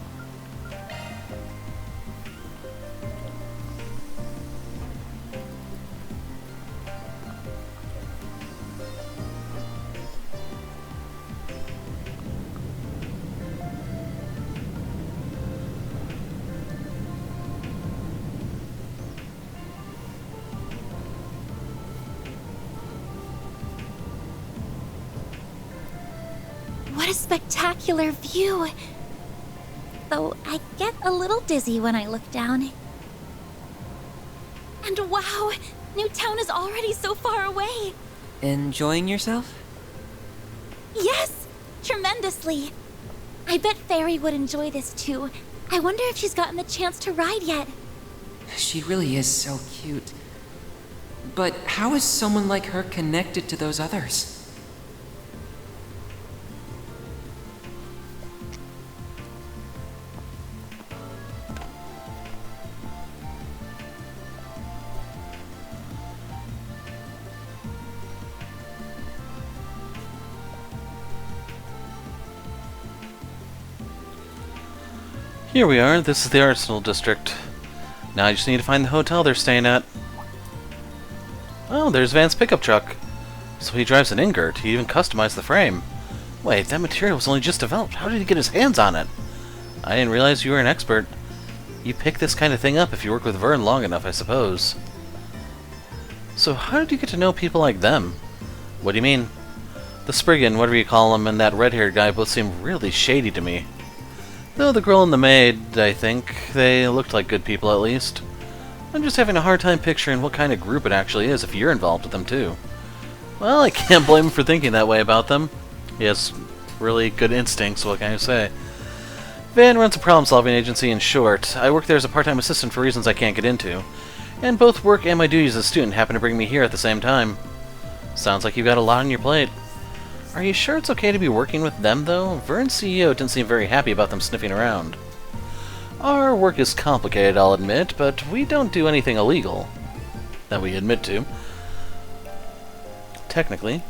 What a spectacular view! Though I get a little dizzy when I look down. And wow! Newtown is already so far away! Enjoying yourself? Yes! Tremendously! I bet Fairy would enjoy this too. I wonder if she's gotten the chance to ride yet. She really is so cute. But how is someone like her connected to those others? Here we are, this is the Arsenal District. Now I just need to find the hotel they're staying at. Oh, there's Van's pickup truck. So he drives an Ingert, he even customized the frame. Wait, that material was only just developed. How did he get his hands on it? I didn't realize you were an expert. You pick this kind of thing up if you work with Vern long enough, I suppose. So how did you get to know people like them? What do you mean? The Spriggan, whatever you call him, and that red-haired guy both seem really shady to me. Though the girl and the maid, I think, they looked like good people at least. I'm just having a hard time picturing what kind of group it actually is if you're involved with them too. Well, I can't blame him for thinking that way about them. He has really good instincts, what can I say? Van runs a problem-solving agency in short. I work there as a part-time assistant for reasons I can't get into. And both work and my duties as a student happen to bring me here at the same time. Sounds like you've got a lot on your plate. Are you sure it's okay to be working with them, though? Vern's CEO didn't seem very happy about them sniffing around. Our work is complicated, I'll admit, but we don't do anything illegal. That we admit to. Technically.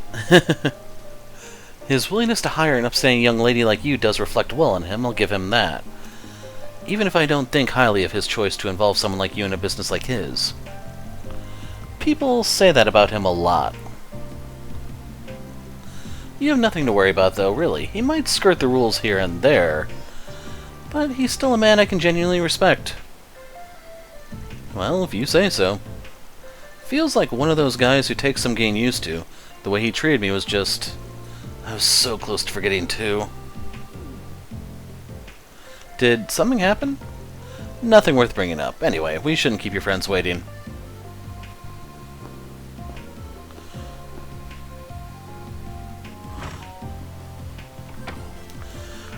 His willingness to hire an upstanding young lady like you does reflect well on him, I'll give him that. Even if I don't think highly of his choice to involve someone like you in a business like his. People say that about him a lot. You have nothing to worry about, though, really. He might skirt the rules here and there, but he's still a man I can genuinely respect. Well, if you say so. Feels like one of those guys who takes some getting used to. The way he treated me was just... I was so close to forgetting, too. Did something happen? Nothing worth bringing up. Anyway, we shouldn't keep your friends waiting.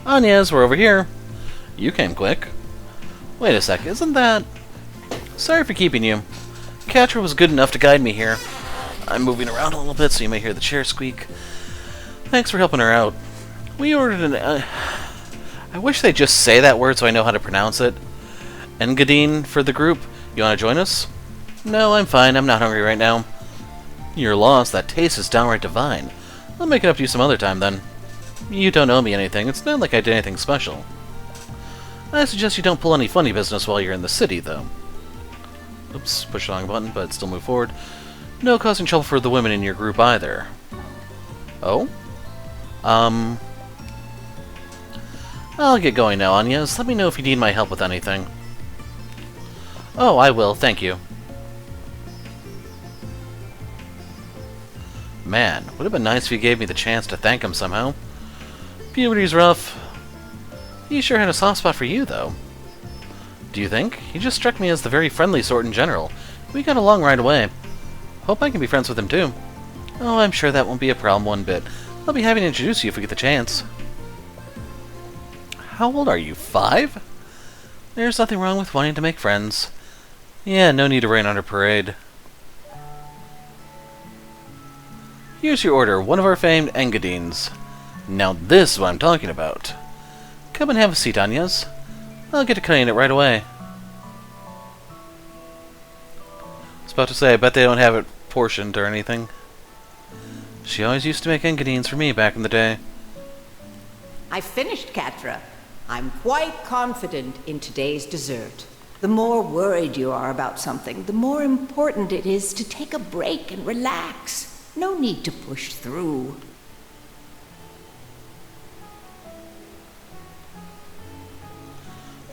Agnes, we're over here. You came quick. Wait a sec, isn't that... Sorry for keeping you. Catra was good enough to guide me here. I'm moving around a little bit so you may hear the chair squeak. Thanks for helping her out. We ordered an... I wish they'd just say that word so I know how to pronounce it. Engadine for the group. You want to join us? No, I'm fine. I'm not hungry right now. You're lost. That taste is downright divine. I'll make it up to you some other time, then. You don't owe me anything. It's not like I did anything special. I suggest you don't pull any funny business while you're in the city, though. Oops, push the wrong button, but still move forward. No causing trouble for the women in your group, either. Oh? I'll get going now, Agnes. Let me know if you need my help with anything. Oh, I will. Thank you. Man, would have been nice if you gave me the chance to thank him somehow. Puberty's rough. He sure had a soft spot for you, though. Do you think? He just struck me as the very friendly sort in general. We got along right away. Hope I can be friends with him, too. Oh, I'm sure that won't be a problem one bit. I'll be happy to introduce you if we get the chance. How old are you, 5? There's nothing wrong with wanting to make friends. Yeah, no need to rain on a parade. Here's your order, one of our famed Engadines. Now this is what I'm talking about. Come and have a seat, Agnes. I'll get to cutting it right away. I was about to say, I bet they don't have it portioned or anything. She always used to make engadines for me back in the day. I finished, Catra. I'm quite confident in today's dessert. The more worried you are about something, the more important it is to take a break and relax. No need to push through.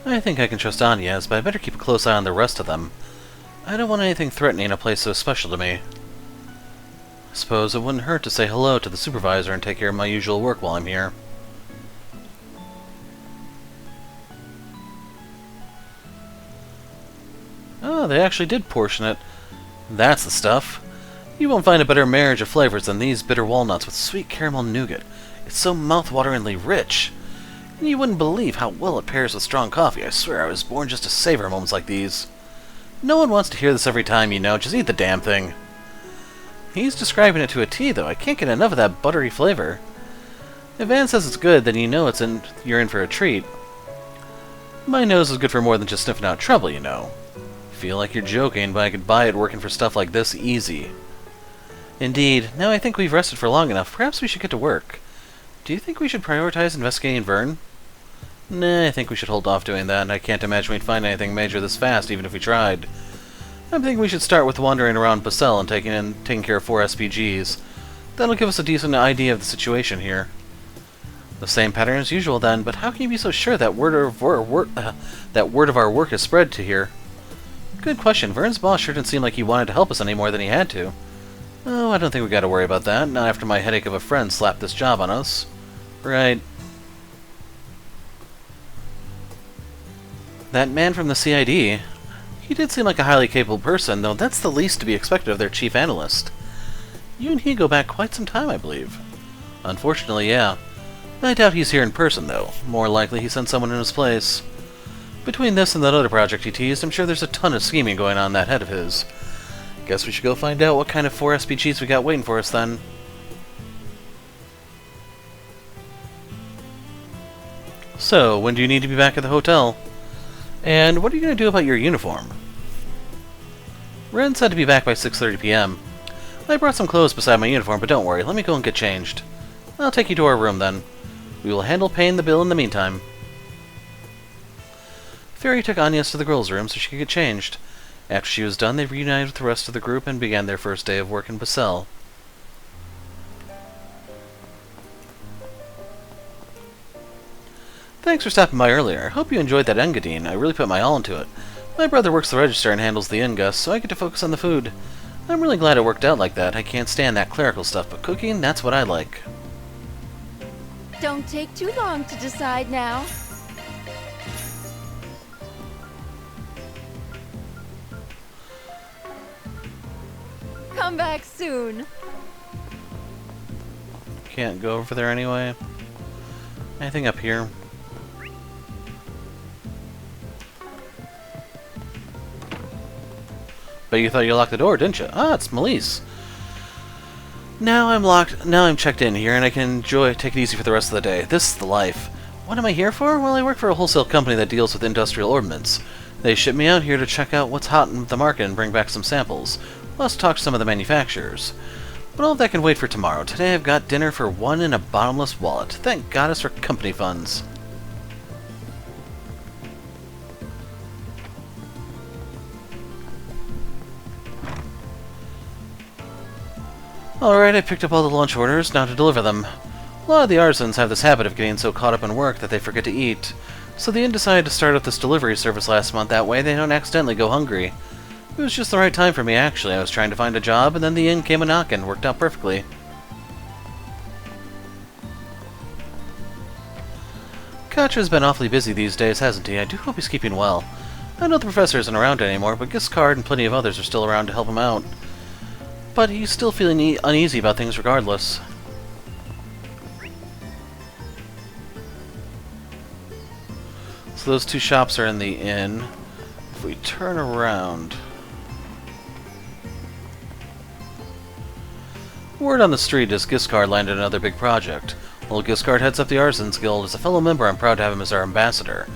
I think I can trust Agnes, but I better keep a close eye on the rest of them. I don't want anything threatening in a place so special to me. I suppose it wouldn't hurt to say hello to the supervisor and take care of my usual work while I'm here. Oh, they actually did portion it. That's the stuff. You won't find a better marriage of flavors than these bitter walnuts with sweet caramel nougat. It's so mouth-wateringly rich. And you wouldn't believe how well it pairs with strong coffee. I swear I was born just to savor moments like these. No one wants to hear this every time, you know. Just eat the damn thing. He's describing it to a T, though. I can't get enough of that buttery flavor. If Van says it's good, then you know you're in for a treat. My nose is good for more than just sniffing out trouble, you know. Feel like you're joking, but I could buy it working for stuff like this easy. Indeed. Now I think we've rested for long enough. Perhaps we should get to work. Do you think we should prioritize investigating Vern? Nah, I think we should hold off doing that. I can't imagine we'd find anything major this fast, even if we tried. I think we should start with wandering around Basel and taking care of 4 SPGs. That'll give us a decent idea of the situation here. The same pattern as usual, then, but how can you be so sure that word of our work is spread to here? Good question. Vern's boss sure didn't seem like he wanted to help us any more than he had to. Oh, I don't think we gotta worry about that, not after my headache of a friend slapped this job on us. Right. That man from the CID, he did seem like a highly capable person, though that's the least to be expected of their chief analyst. You and he go back quite some time, I believe. Unfortunately, yeah. I doubt he's here in person, though. More likely he sent someone in his place. Between this and that other project he teased, I'm sure there's a ton of scheming going on in that head of his. Guess we should go find out what kind of 4 SPGs we got waiting for us, then. So, when do you need to be back at the hotel? And what are you going to do about your uniform? Ren said to be back by 6:30 p.m. I brought some clothes beside my uniform, but don't worry, let me go and get changed. I'll take you to our room, then. We will handle paying the bill in the meantime. Fairy took Agnes to the girls' room so she could get changed. After she was done, they reunited with the rest of the group and began their first day of work in Basel. Thanks for stopping by earlier. I hope you enjoyed that engadine. I really put my all into it. My brother works the register and handles the ingus, so I get to focus on the food. I'm really glad it worked out like that. I can't stand that clerical stuff, but cooking, that's what I like. Don't take too long to decide now. Come back soon. Can't go over there anyway. Anything up here? But you thought you locked the door, didn't you? Ah, it's Melise. Now I'm locked. Now I'm checked in here, and I can take it easy for the rest of the day. This is the life. What am I here for? Well, I work for a wholesale company that deals with industrial ordnance. They ship me out here to check out what's hot in the market and bring back some samples. Plus talk to some of the manufacturers. But all of that can wait for tomorrow. Today I've got dinner for one in a bottomless wallet. Thank goddess for company funds. Alright, I picked up all the lunch orders, now to deliver them. A lot of the artisans have this habit of getting so caught up in work that they forget to eat. So the inn decided to start up this delivery service last month, that way they don't accidentally go hungry. It was just the right time for me, actually. I was trying to find a job, and then the inn came a-knockin'. Worked out perfectly. Katra's been awfully busy these days, hasn't he? I do hope he's keeping well. I know the professor isn't around anymore, but Giscard and plenty of others are still around to help him out. But he's still feeling uneasy about things regardless. So those 2 shops are in the inn. If we turn around... Word on the street is Giscard landed another big project. Well, Giscard heads up the Artisans Guild. As a fellow member, I'm proud to have him as our ambassador.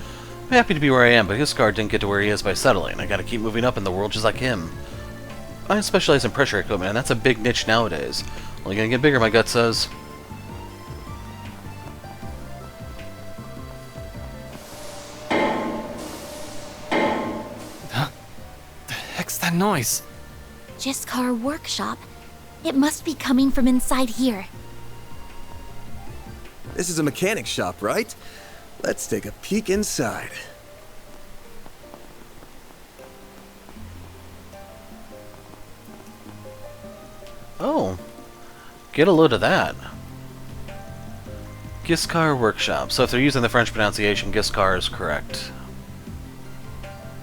I'm happy to be where I am, but Giscard didn't get to where he is by settling. I gotta keep moving up in the world just like him. I specialize in pressure equipment, and that's a big niche nowadays. Only gonna get bigger, my gut says. Huh? The heck's that noise? Giscard workshop. It must be coming from inside here. This is a mechanic shop, right? Let's take a peek inside. Oh. Get a load of that. Giscard Workshop. So if they're using the French pronunciation, Giscard is correct.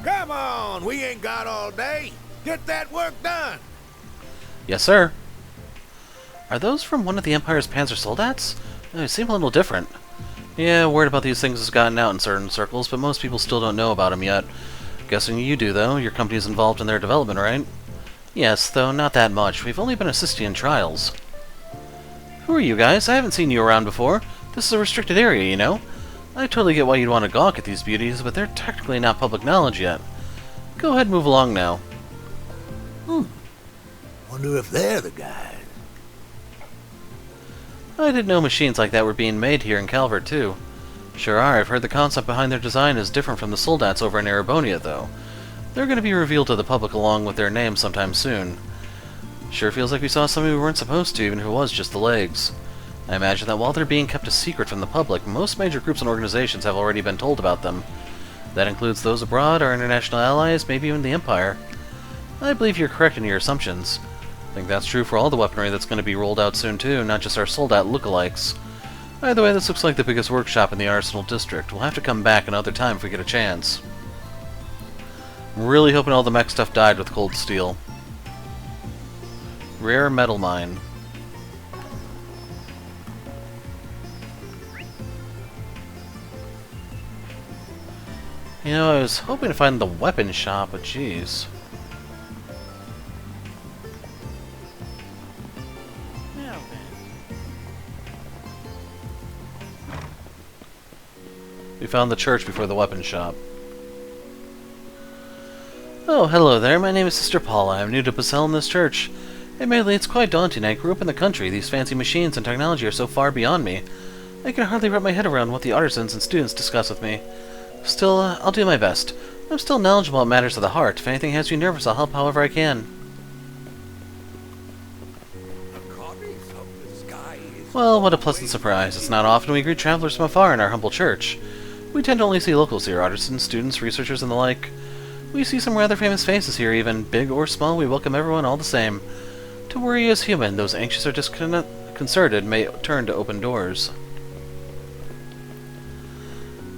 Come on, we ain't got all day. Get that work done. Yes, sir. Are those from one of the Empire's Panzer Soldats? They seem a little different. Yeah, word about these things has gotten out in certain circles, but most people still don't know about them yet. Guessing you do, though. Your company's involved in their development, right? Yes, though not that much. We've only been assisting in trials. Who are you guys? I haven't seen you around before. This is a restricted area, you know? I totally get why you'd want to gawk at these beauties, but they're technically not public knowledge yet. Go ahead and move along now. Wonder if they're the guys. I didn't know machines like that were being made here in Calvert, too. Sure are. I've heard the concept behind their design is different from the Soldats over in Erebonia, though. They're going to be revealed to the public along with their names sometime soon. Sure feels like we saw something we weren't supposed to, even if it was just the legs. I imagine that while they're being kept a secret from the public, most major groups and organizations have already been told about them. That includes those abroad, our international allies, maybe even the Empire. I believe you're correct in your assumptions. I think that's true for all the weaponry that's going to be rolled out soon too, not just our Soldat lookalikes. Either way, this looks like the biggest workshop in the Arsenal District. We'll have to come back another time if we get a chance. I'm really hoping all the mech stuff died with cold steel. Rare metal mine. You know, I was hoping to find the weapon shop, but jeez. We found the church before the weapon shop. Oh, hello there. My name is Sister Paula. I'm new to Basel in this church. Admittedly, it's quite daunting. I grew up in the country. These fancy machines and technology are so far beyond me. I can hardly wrap my head around what the artisans and students discuss with me. Still, I'll do my best. I'm still knowledgeable on matters of the heart. If anything has you nervous, I'll help however I can. Well, what a pleasant surprise. It's not often we greet travelers from afar in our humble church. We tend to only see locals here, artisans, students, researchers, and the like. We see some rather famous faces here even. Big or small, we welcome everyone all the same. To worry is human. Those anxious or disconcerted may turn to open doors.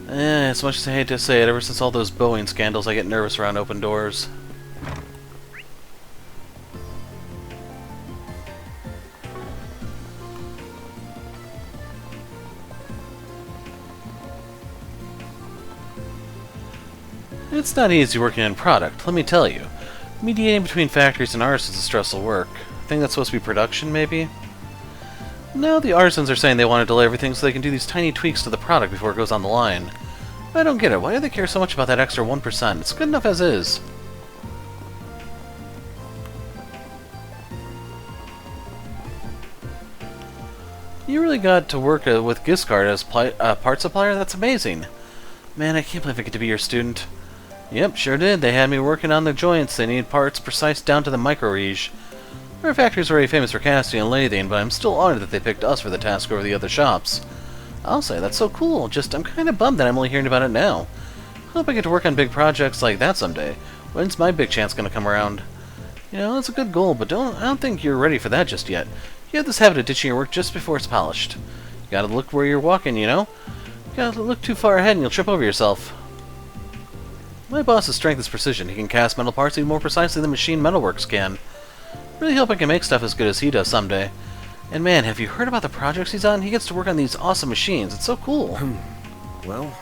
As much as I hate to say it, ever since all those Boeing scandals, I get nervous around open doors. It's not easy working in product, let me tell you. Mediating between factories and artisans is stressful work. I think that's supposed to be production, maybe? No, the artisans are saying they want to delay everything so they can do these tiny tweaks to the product before it goes on the line. I don't get it. Why do they care so much about that extra 1%? It's good enough as is. You really got to work with Giscard as part supplier? That's amazing. Man, I can't believe I get to be your student. Yep, sure did. They had me working on the joints. They need parts precise down to the micro-rege. Our factory's already famous for casting and lathing, but I'm still honored that they picked us for the task over the other shops. I'll say, that's so cool. Just, I'm kind of bummed that I'm only hearing about it now. Hope I get to work on big projects like that someday. When's my big chance gonna come around? You know, it's a good goal, but I don't think you're ready for that just yet. You have this habit of ditching your work just before it's polished. You gotta look where you're walking, you know? You gotta look too far ahead and you'll trip over yourself. My boss's strength is precision. He can cast metal parts even more precisely than machine metalworks can. Really hope I can make stuff as good as he does someday. And man, have you heard about the projects he's on? He gets to work on these awesome machines. It's so cool. Well,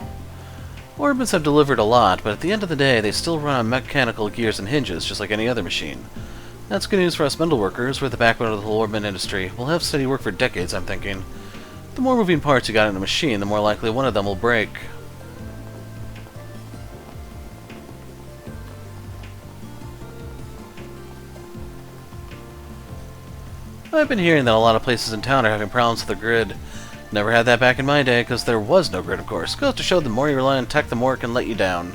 Orbits have delivered a lot, but at the end of the day, they still run on mechanical gears and hinges, just like any other machine. That's good news for us metalworkers. We're the backbone of the whole Orbit industry. We'll have steady work for decades, I'm thinking. The more moving parts you got in a machine, the more likely one of them will break. I've been hearing that a lot of places in town are having problems with the grid. Never had that back in my day, because there was no grid, of course. Goes to show the more you rely on tech, the more it can let you down.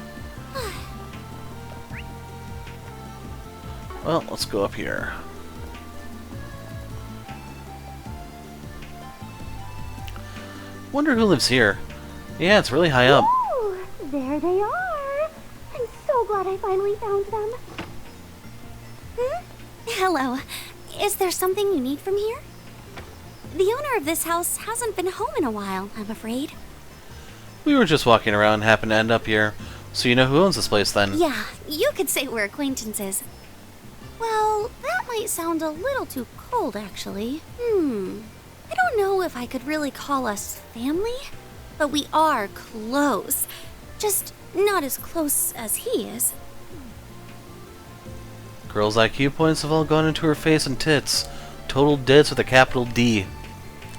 Well, let's go up here. Wonder who lives here. Yeah, it's really high up. Ooh, there they are. I'm so glad I finally found them. Hello. Is there something you need from here? The owner of this house hasn't been home in a while, I'm afraid. We were just walking around and happened to end up here. So you know who owns this place then? Yeah, you could say we're acquaintances. Well, that might sound a little too cold, actually. I don't know if I could really call us family, but we are close. Just not as close as he is. Girl's IQ points have all gone into her face and tits. Total dits with a capital D.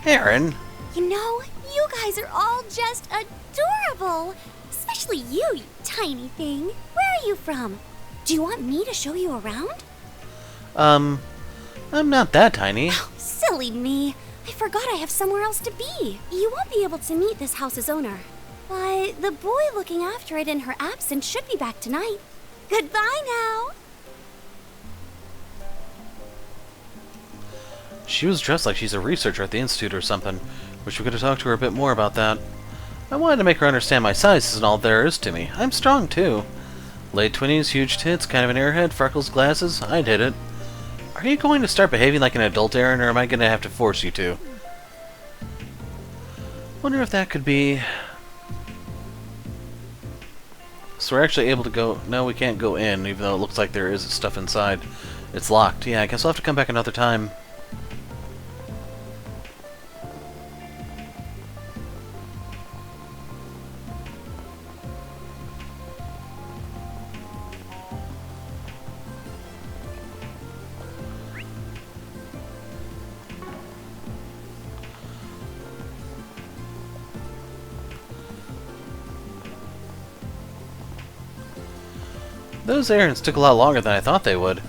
Aaron! You know, you guys are all just adorable. Especially you tiny thing. Where are you from? Do you want me to show you around? I'm not that tiny. Oh, silly me. I forgot I have somewhere else to be. You won't be able to meet this house's owner. But the boy looking after it in her absence should be back tonight. Goodbye now. She was dressed like she's a researcher at the Institute or something. Wish we could have talked to her a bit more about that. I wanted to make her understand my size isn't all there is to me. I'm strong, too. Late 20s, huge tits, kind of an airhead, freckles, glasses. I'd hit it. Are you going to start behaving like an adult, Aaron, or am I going to have to force you to? Wonder if that could be... So we're actually able to go... No, we can't go in, even though it looks like there is stuff inside. It's locked. Yeah, I guess I'll have to come back another time. Those errands took a lot longer than I thought they would.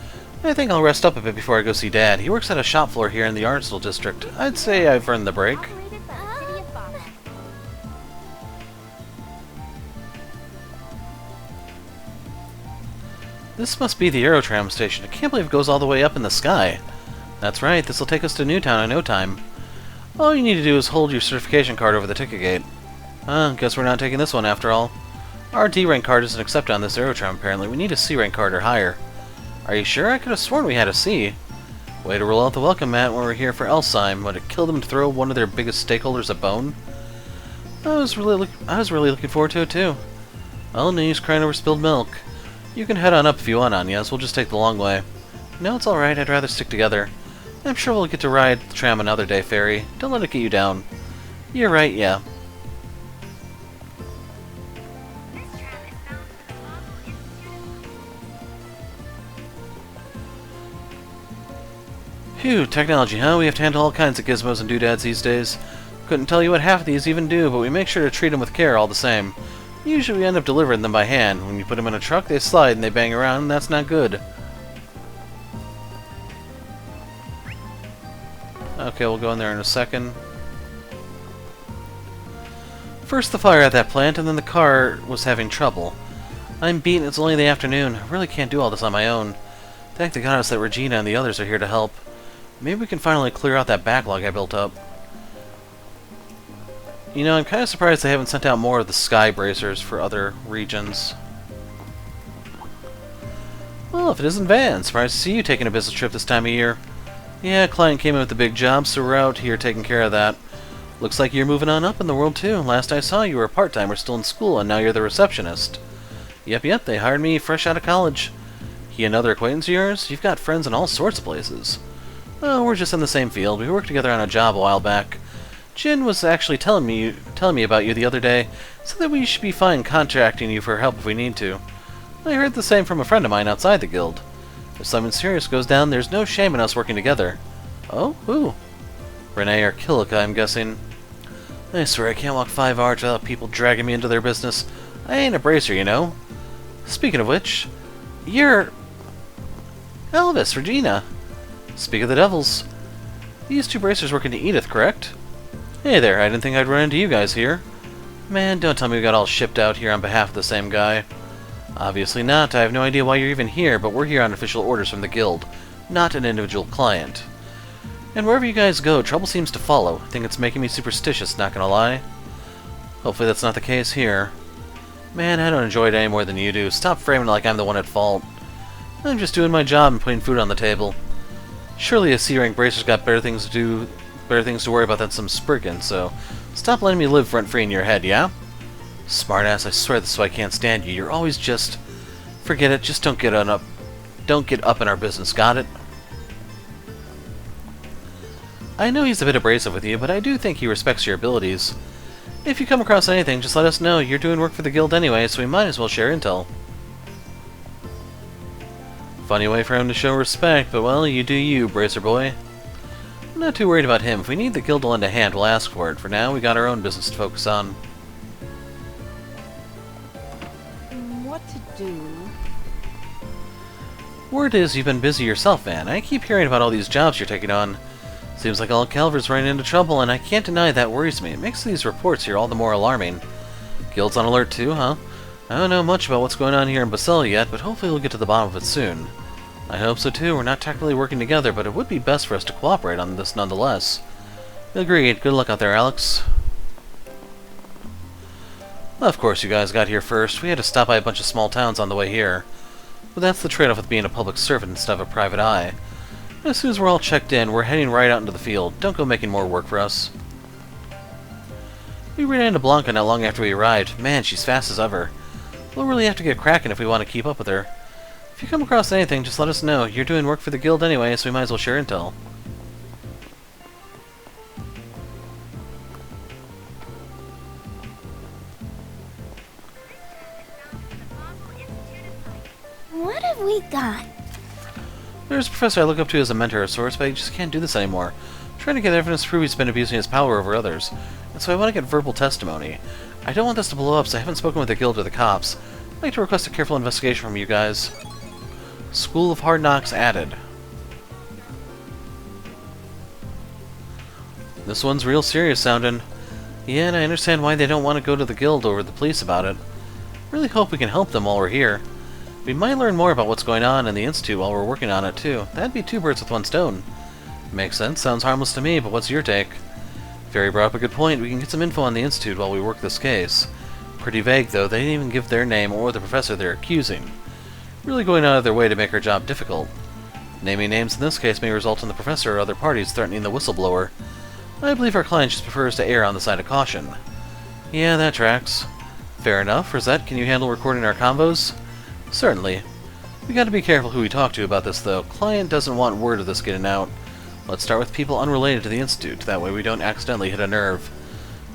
I think I'll rest up a bit before I go see Dad. He works at a shop floor here in the Arsenal district. I'd say I've earned the break. This must be the Aerotram station. I can't believe it goes all the way up in the sky. That's right, this will take us to Newtown in no time. All you need to do is hold your certification card over the ticket gate. Guess we're not taking this one after all. Our D-rank card isn't accepted on this Aerotram, apparently. We need a C-rank card or higher. Are you sure? I could have sworn we had a C. Way to roll out the welcome mat when we're here for Elsheim. Would it kill them to throw one of their biggest stakeholders a bone? I was really looking forward to it, too. Oh, no use crying over spilled milk. You can head on up if you want, Agnes. We'll just take the long way. No, it's alright. I'd rather stick together. I'm sure we'll get to ride the tram another day, Fairy. Don't let it get you down. You're right, yeah. Phew, technology, huh? We have to handle all kinds of gizmos and doodads these days. Couldn't tell you what half of these even do, but we make sure to treat them with care all the same. Usually we end up delivering them by hand. When you put them in a truck, they slide and they bang around, and that's not good. Okay, we'll go in there in a second. First the fire at that plant, and then the car was having trouble. I'm beaten, it's only the afternoon. I really can't do all this on my own. Thank the goddess that Regina and the others are here to help. Maybe we can finally clear out that backlog I built up. You know, I'm kind of surprised they haven't sent out more of the sky bracers for other regions. Well, if it isn't Van, surprised to see you taking a business trip this time of year. Yeah, client came in with a big job, so we're out here taking care of that. Looks like you're moving on up in the world too. Last I saw you were a part-timer still in school, and now you're the receptionist. Yep, they hired me fresh out of college. He another acquaintance of yours? You've got friends in all sorts of places. Oh, we're just in the same field. We worked together on a job a while back. Jin was actually telling me about you the other day, said that we should be fine contracting you for help if we need to. I heard the same from a friend of mine outside the guild. If something serious goes down, there's no shame in us working together. Oh, who? Renee or Kilika, I'm guessing. I swear I can't walk 5 hours without people dragging me into their business. I ain't a bracer, you know. Speaking of which, you're... Elvis, Regina. Speak of the devils. These 2 bracers work into Edith, correct? Hey there, I didn't think I'd run into you guys here. Man, don't tell me we got all shipped out here on behalf of the same guy. Obviously not. I have no idea why you're even here, but we're here on official orders from the guild, not an individual client. And wherever you guys go, trouble seems to follow. I think it's making me superstitious, not gonna lie. Hopefully that's not the case here. Man, I don't enjoy it any more than you do. Stop framing it like I'm the one at fault. I'm just doing my job and putting food on the table. Surely a C-rank bracer's got better things to worry about than some Spriggan, so stop letting me live rent-free in your head, yeah? Smartass, I swear this is why I can't stand you. You're always just... Forget it, just don't get up in our business, got it? I know he's a bit abrasive with you, but I do think he respects your abilities. If you come across anything, just let us know. You're doing work for the guild anyway, so we might as well share intel. Funny way for him to show respect, but well, you do you, Bracer Boy. I'm not too worried about him. If we need the guild to lend a hand, we'll ask for it. For now, we got our own business to focus on. What to do? Word is you've been busy yourself, man. I keep hearing about all these jobs you're taking on. Seems like all Calvert's running into trouble, and I can't deny that worries me. It makes these reports here all the more alarming. Guild's on alert too, huh? I don't know much about what's going on here in Basel yet, but hopefully we'll get to the bottom of it soon. I hope so too. We're not technically working together, but it would be best for us to cooperate on this nonetheless. Agreed. Good luck out there, Alex. Of course you guys got here first. We had to stop by a bunch of small towns on the way here. But that's the trade-off with being a public servant instead of a private eye. As soon as we're all checked in, we're heading right out into the field. Don't go making more work for us. We ran into Blanca not long after we arrived. Man, she's fast as ever. We'll really have to get cracking if we want to keep up with her. If you come across anything, just let us know. You're doing work for the guild anyway, so we might as well share intel. What have we got? There's a professor I look up to as a mentor of sorts, but he just can't do this anymore. I'm trying to get evidence to prove he's been abusing his power over others, and so I want to get verbal testimony. I don't want this to blow up, so I haven't spoken with the guild or the cops. I'd like to request a careful investigation from you guys. School of Hard Knocks added. This one's real serious sounding. Yeah, and I understand why they don't want to go to the guild or the police about it. Really hope we can help them while we're here. We might learn more about what's going on in the Institute while we're working on it, too. That'd be 2 birds with 1 stone. Makes sense. Sounds harmless to me, but what's your take? Fairy brought up a good point. We can get some info on the Institute while we work this case. Pretty vague, though. They didn't even give their name or the professor they're accusing. Really going out of their way to make our job difficult. Naming names in this case may result in the professor or other parties threatening the whistleblower. I believe our client just prefers to err on the side of caution. Yeah, that tracks. Fair enough. Rosette, can you handle recording our convos? Certainly. We gotta be careful who we talk to about this, though. Client doesn't want word of this getting out. Let's start with people unrelated to the Institute. That way we don't accidentally hit a nerve.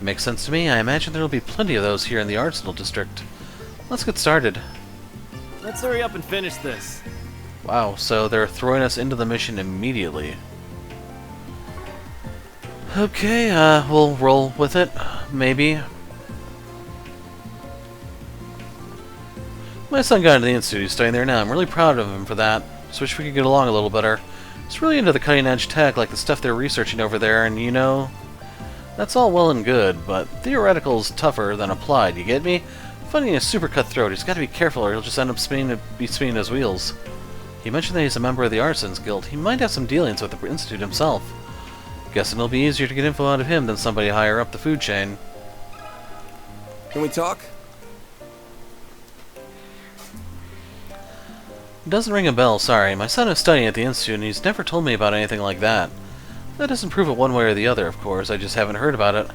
Makes sense to me. I imagine there'll be plenty of those here in the Arsenal District. Let's get started. Let's hurry up and finish this. Wow, so they're throwing us into the mission immediately. Okay, we'll roll with it. Maybe. My son got into the Institute. He's studying there now. I'm really proud of him for that. Just wish we could get along a little better. He's really into the cutting-edge tech, like the stuff they're researching over there, and you know... That's all well and good, but theoretical's tougher than applied, you get me? Funding is super cutthroat. He's got to be careful or he'll just end up spinning his wheels. He mentioned that he's a member of the Artisans Guild. He might have some dealings with the Institute himself. Guessing it'll be easier to get info out of him than somebody higher up the food chain. Can we talk? Doesn't ring a bell, sorry. My son is studying at the Institute and he's never told me about anything like that. That doesn't prove it one way or the other, of course. I just haven't heard about it.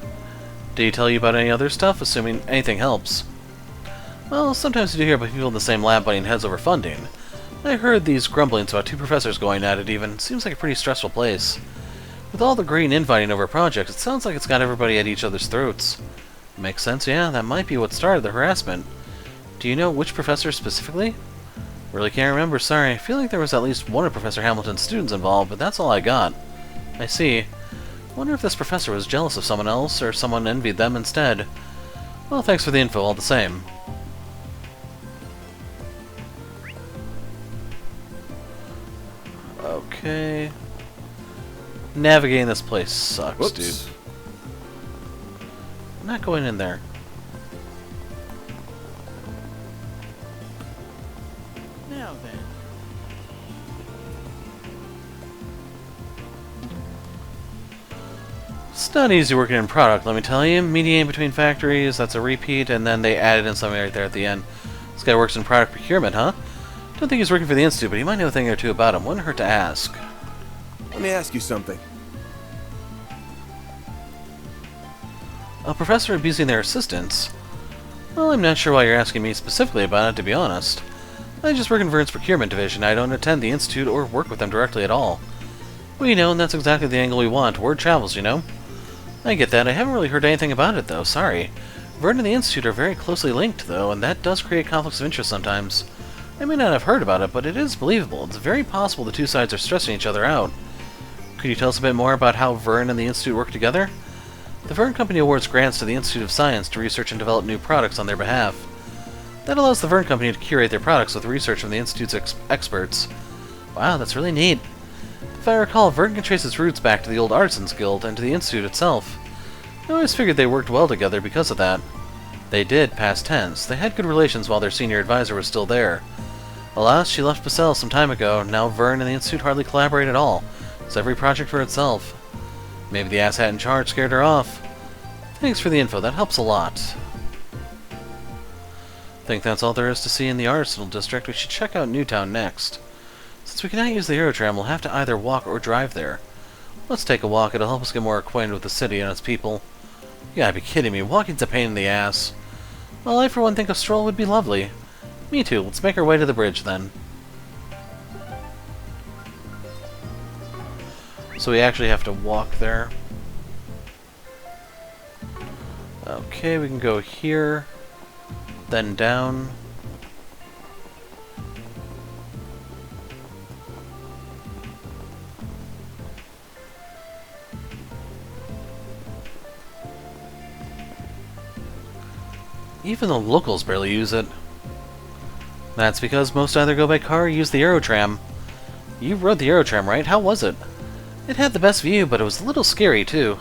Did he tell you about any other stuff, assuming anything helps? Well, sometimes you do hear about people in the same lab butting heads over funding. I heard these grumblings about 2 professors going at it even. Seems like a pretty stressful place. With all the green infighting over projects, it sounds like it's got everybody at each other's throats. Makes sense, yeah. That might be what started the harassment. Do you know which professor specifically? Really can't remember, sorry. I feel like there was at least one of Professor Hamilton's students involved, but that's all I got. I see. Wonder if this professor was jealous of someone else, or someone envied them instead. Well, thanks for the info all the same. Okay. Navigating this place sucks, Whoops. dude. I'm not going in there. Now then. It's not easy working in product, let me tell you. Mediating between factories, that's a repeat, and then they added in something right there at the end. This guy works in product procurement, huh? Don't think he's working for the Institute, but he might know a thing or two about him. Wouldn't hurt to ask. Let me ask you something. A professor abusing their assistants? Well, I'm not sure why you're asking me specifically about it, to be honest. I just work in Vern's procurement division. I don't attend the Institute or work with them directly at all. Well, you know, and that's exactly the angle we want. Word travels, you know? I get that. I haven't really heard anything about it, though. Sorry. Vern and the Institute are very closely linked, though, and that does create conflicts of interest sometimes. I may not have heard about it, but it is believable. It's very possible the two sides are stressing each other out. Could you tell us a bit more about how Vern and the Institute work together? The Vern Company awards grants to the Institute of Science to research and develop new products on their behalf. That allows the Vern Company to curate their products with research from the Institute's experts. Wow, that's really neat. If I recall, Vern can trace its roots back to the old Artisans Guild and to the Institute itself. I always figured they worked well together because of that. They did, past tense. They had good relations while their senior advisor was still there. Alas, she left Basel some time ago. Now Vern and the Institute hardly collaborate at all. It's every project for itself. Maybe the asshat in charge scared her off. Thanks for the info, that helps a lot. Think that's all there is to see in the Arsenal District. We should check out Newtown next. Since we cannot use the Aerotram, we'll have to either walk or drive there. Let's take a walk, it'll help us get more acquainted with the city and its people. You gotta be kidding me, walking's a pain in the ass. Well, I for one think a stroll would be lovely. Me too, let's make our way to the bridge then. So we actually have to walk there. Okay, we can go here, then down. Even the locals barely use it. That's because most either go by car or use the Aerotram. You rode the Aerotram, right? How was it? It had the best view, but it was a little scary, too.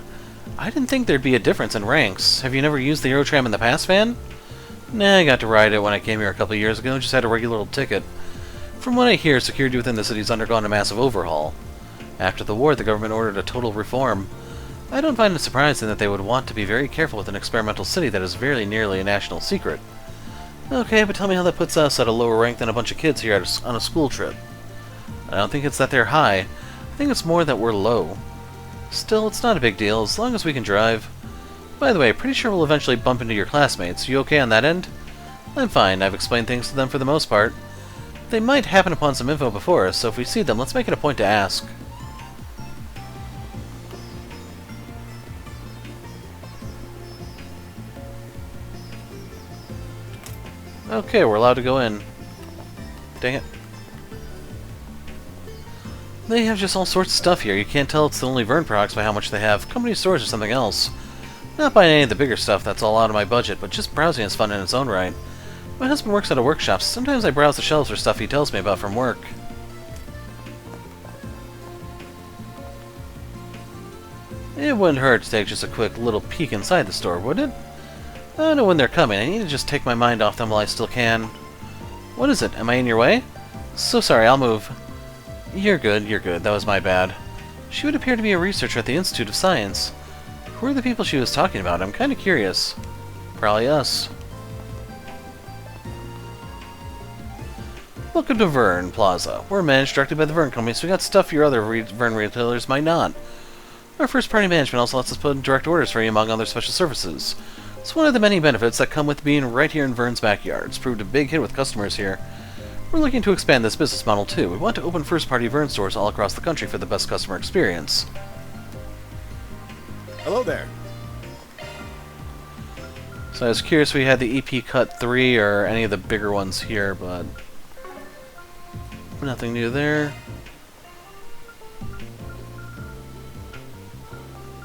I didn't think there'd be a difference in ranks. Have you never used the Aerotram in the past, Van? Nah, I got to ride it when I came here a couple of years ago, just had a regular old ticket. From what I hear, security within the city's undergone a massive overhaul. After the war, the government ordered a total reform. I don't find it surprising that they would want to be very careful with an experimental city that is very nearly a national secret. Okay, but tell me how that puts us at a lower rank than a bunch of kids here on a school trip. I don't think it's that they're high. I think it's more that we're low. Still, it's not a big deal, as long as we can drive. By the way, pretty sure we'll eventually bump into your classmates. You okay on that end? I'm fine. I've explained things to them for the most part. They might happen upon some info before us, so if we see them, let's make it a point to ask. Okay, we're allowed to go in. Dang it. They have just all sorts of stuff here. You can't tell it's the only Vern products by how much they have. Company stores or something else. Not buying any of the bigger stuff, that's all out of my budget, but just browsing is fun in its own right. My husband works at a workshop, so sometimes I browse the shelves for stuff he tells me about from work. It wouldn't hurt to take just a quick little peek inside the store, would it? I don't know when they're coming. I need to just take my mind off them while I still can. What is it? Am I in your way? So sorry, I'll move. You're good, you're good. That was my bad. She would appear to be a researcher at the Institute of Science. Who are the people she was talking about? I'm kind of curious. Probably us. Welcome to Vern Plaza. We're managed directly by the Vern Company, so we got stuff your other Vern retailers might not. Our first-party management also lets us put in direct orders for you among other special services. It's one of the many benefits that come with being right here in Vern's backyard. It's proved a big hit with customers here. We're looking to expand this business model too. We want to open first-party Vern stores all across the country for the best customer experience. Hello there. So I was curious if we had the EP Cut 3 or any of the bigger ones here, but nothing new there.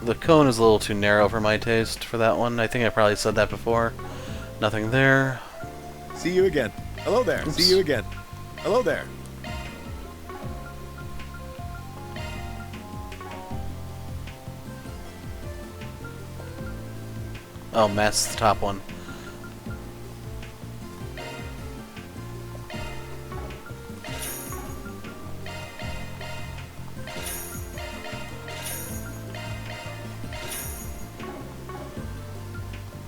The cone is a little too narrow for my taste for that one. I think I probably said that before. Nothing there. See you again. Hello there. Oops. See you again. Hello there. Oh, Matt's the top one.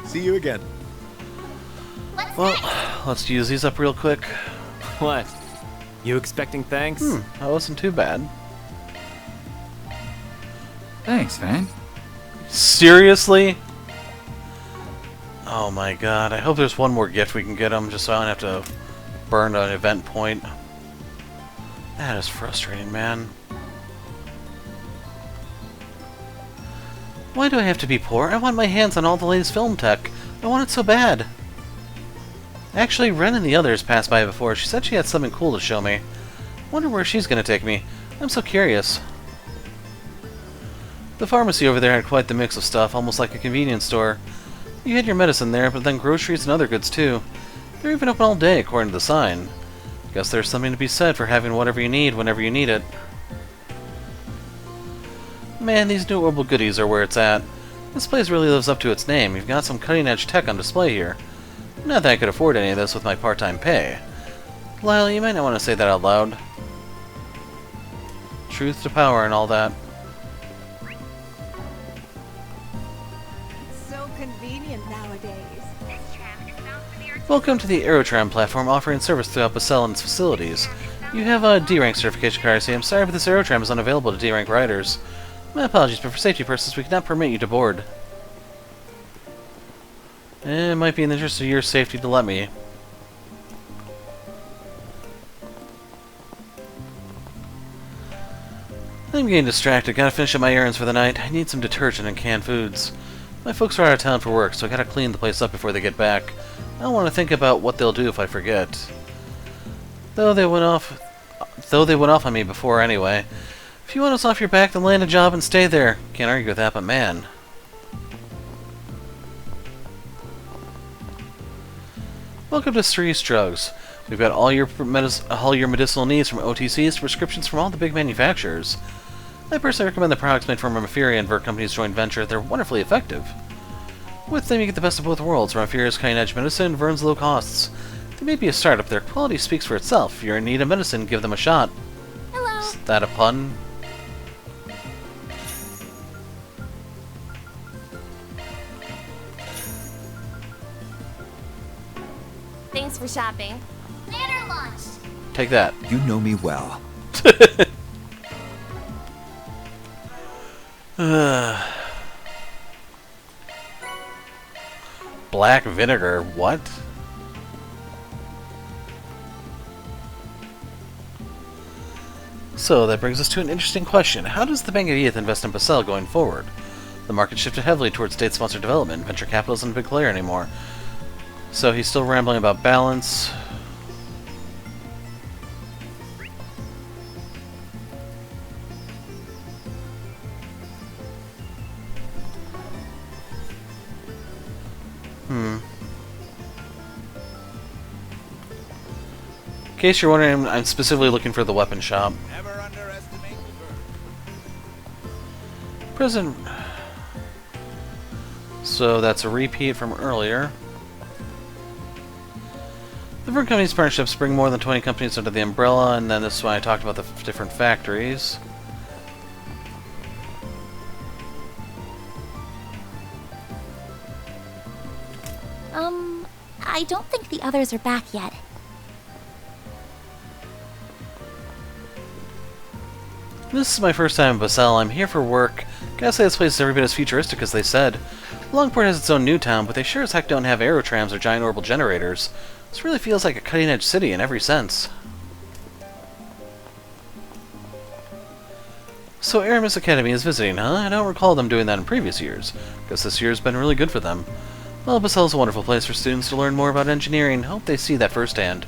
See you again. Well, let's use these up real quick. What? You expecting thanks? That wasn't too bad. Thanks, man. Seriously? Oh my god, I hope there's one more gift we can get him, just so I don't have to burn an event point. That is frustrating, man. Why do I have to be poor? I want my hands on all the latest film tech. I want it so bad. Actually, Ren and the others passed by before. She said she had something cool to show me. Wonder where she's gonna take me. I'm so curious. The pharmacy over there had quite the mix of stuff, almost like a convenience store. You had your medicine there, but then groceries and other goods too. They're even open all day, according to the sign. Guess there's something to be said for having whatever you need whenever you need it. Man, these new orbital goodies are where it's at. This place really lives up to its name. You've got some cutting-edge tech on display here. Not that I could afford any of this with my part-time pay. Lyle, you might not want to say that out loud. Truth to power and all that. It's so convenient nowadays. Welcome to the Aerotram platform offering service throughout Basel and its facilities. You have a D-rank certification card, I see. I'm sorry, but this Aerotram is unavailable to D-rank riders. My apologies, but for safety purposes, we cannot permit you to board. It might be in the interest of your safety to let me. I'm getting distracted. Gotta finish up my errands for the night. I need some detergent and canned foods. My folks are out of town for work, so I gotta clean the place up before they get back. I don't want to think about what they'll do if I forget. Though they went off on me before anyway. If you want us off your back, then land a job and stay there. Can't argue with that, but man. Welcome to Cerise Drugs. We've got all your medicinal needs from OTCs to prescriptions from all the big manufacturers. I personally recommend the products made from Ramaphiria and Vert Company's joint venture. They're wonderfully effective. With them, you get the best of both worlds. Ramapiria's cutting-edge medicine, Vern's low costs. They may be a startup, their quality speaks for itself. If you're in need of medicine, give them a shot. Hello. Is that a pun? Thanks for shopping. Later lunch. Take that. You know me well. Black vinegar, what? So that brings us to an interesting question. How does the Bank of Edith invest in Basel going forward? The market shifted heavily towards state-sponsored development. Venture capital isn't a big player anymore. So he's still rambling about balance. In case you're wondering, I'm specifically looking for the weapon shop. Never underestimate the bird. Prison. So that's a repeat from earlier. The Vern Company's partnerships bring more than 20 companies under the umbrella, and then this is when I talked about the different factories. I don't think the others are back yet. This is my first time in Basel. I'm here for work. Gotta say this place is every bit as futuristic as they said. Longport has its own new town, but they sure as heck don't have aerotrams or giant orbital generators. This really feels like a cutting-edge city in every sense. So Aramis Academy is visiting, huh? I don't recall them doing that in previous years. Guess this year's been really good for them. Well, Basel's a wonderful place for students to learn more about engineering. Hope they see that firsthand.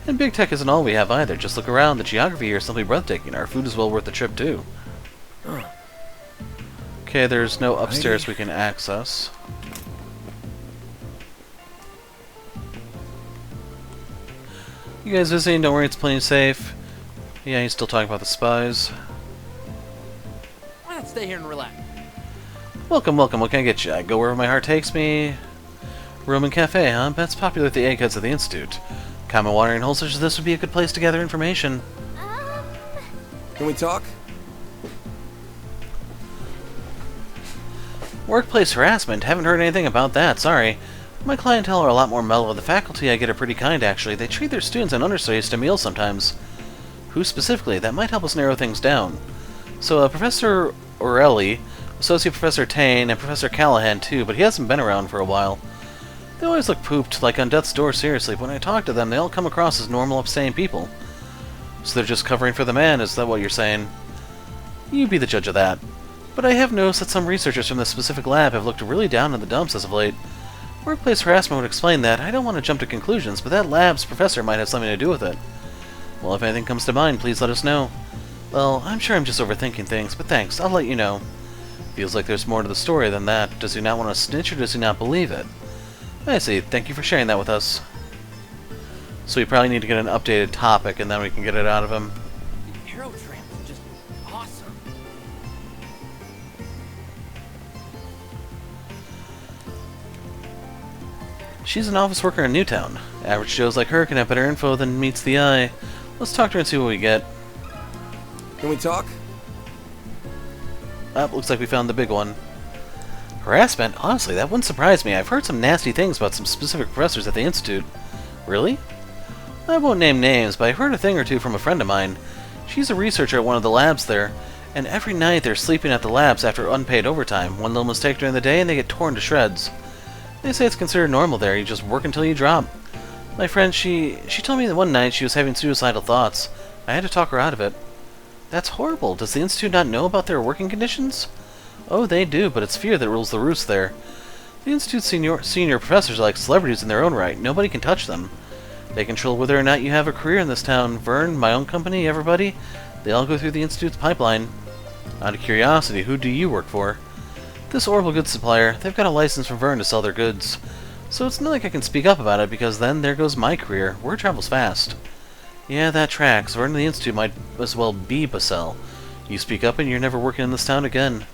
And big tech isn't all we have either. Just look around. The geography here is simply breathtaking. Our food is well worth the trip, too. Okay, Okay, there's no upstairs we can access. You guys visiting? Don't worry, it's plenty safe. Yeah, he's still talking about the spies. Why not stay here and relax? Welcome, welcome. What can I get you? I go wherever my heart takes me. Room and cafe, huh? That's popular with the eggheads of the Institute. Common watering holes such as this would be a good place to gather information. Can we talk? Workplace harassment? Haven't heard anything about that, sorry. My clientele are a lot more mellow. The faculty I get are pretty kind, actually. They treat their students and understudies to meals sometimes. Who specifically? That might help us narrow things down. So, Professor Orelli, Associate Professor Tane, and Professor Callahan too, but he hasn't been around for a while. They always look pooped, like on death's door, seriously, but when I talk to them, they all come across as normal, upstanding people. So they're just covering for the man, is that what you're saying? You be the judge of that. But I have noticed that some researchers from this specific lab have looked really down in the dumps as of late. Workplace harassment would explain that. I don't want to jump to conclusions, but that lab's professor might have something to do with it. Well, if anything comes to mind, please let us know. Well, I'm sure I'm just overthinking things, but thanks, I'll let you know. Feels like there's more to the story than that. Does he not want to snitch, or does he not believe it? I see. Thank you for sharing that with us. So we probably need to get an updated topic, and then we can get it out of him. The arrow tram is just awesome. She's an office worker in Newtown. Average Joes like her can have better info than meets the eye. Let's talk to her and see what we get. Can we talk? Looks like we found the big one. Harassment? Honestly, that wouldn't surprise me. I've heard some nasty things about some specific professors at the Institute. Really? I won't name names, but I've heard a thing or two from a friend of mine. She's a researcher at one of the labs there, and every night they're sleeping at the labs after unpaid overtime. One little mistake during the day and they get torn to shreds. They say it's considered normal there, you just work until you drop. My friend, she told me that one night she was having suicidal thoughts. I had to talk her out of it. That's horrible. Does the Institute not know about their working conditions? Oh, they do, but it's fear that rules the roost there. The Institute's senior professors are like celebrities in their own right. Nobody can touch them. They control whether or not you have a career in this town. Vern, my own company, everybody, they all go through the Institute's pipeline. Out of curiosity, who do you work for? This Orbital goods supplier. They've got a license from Vern to sell their goods. So it's not like I can speak up about it, because then there goes my career. Word travels fast. Yeah, that tracks. Vern and the Institute might as well be Basel. You speak up and you're never working in this town again.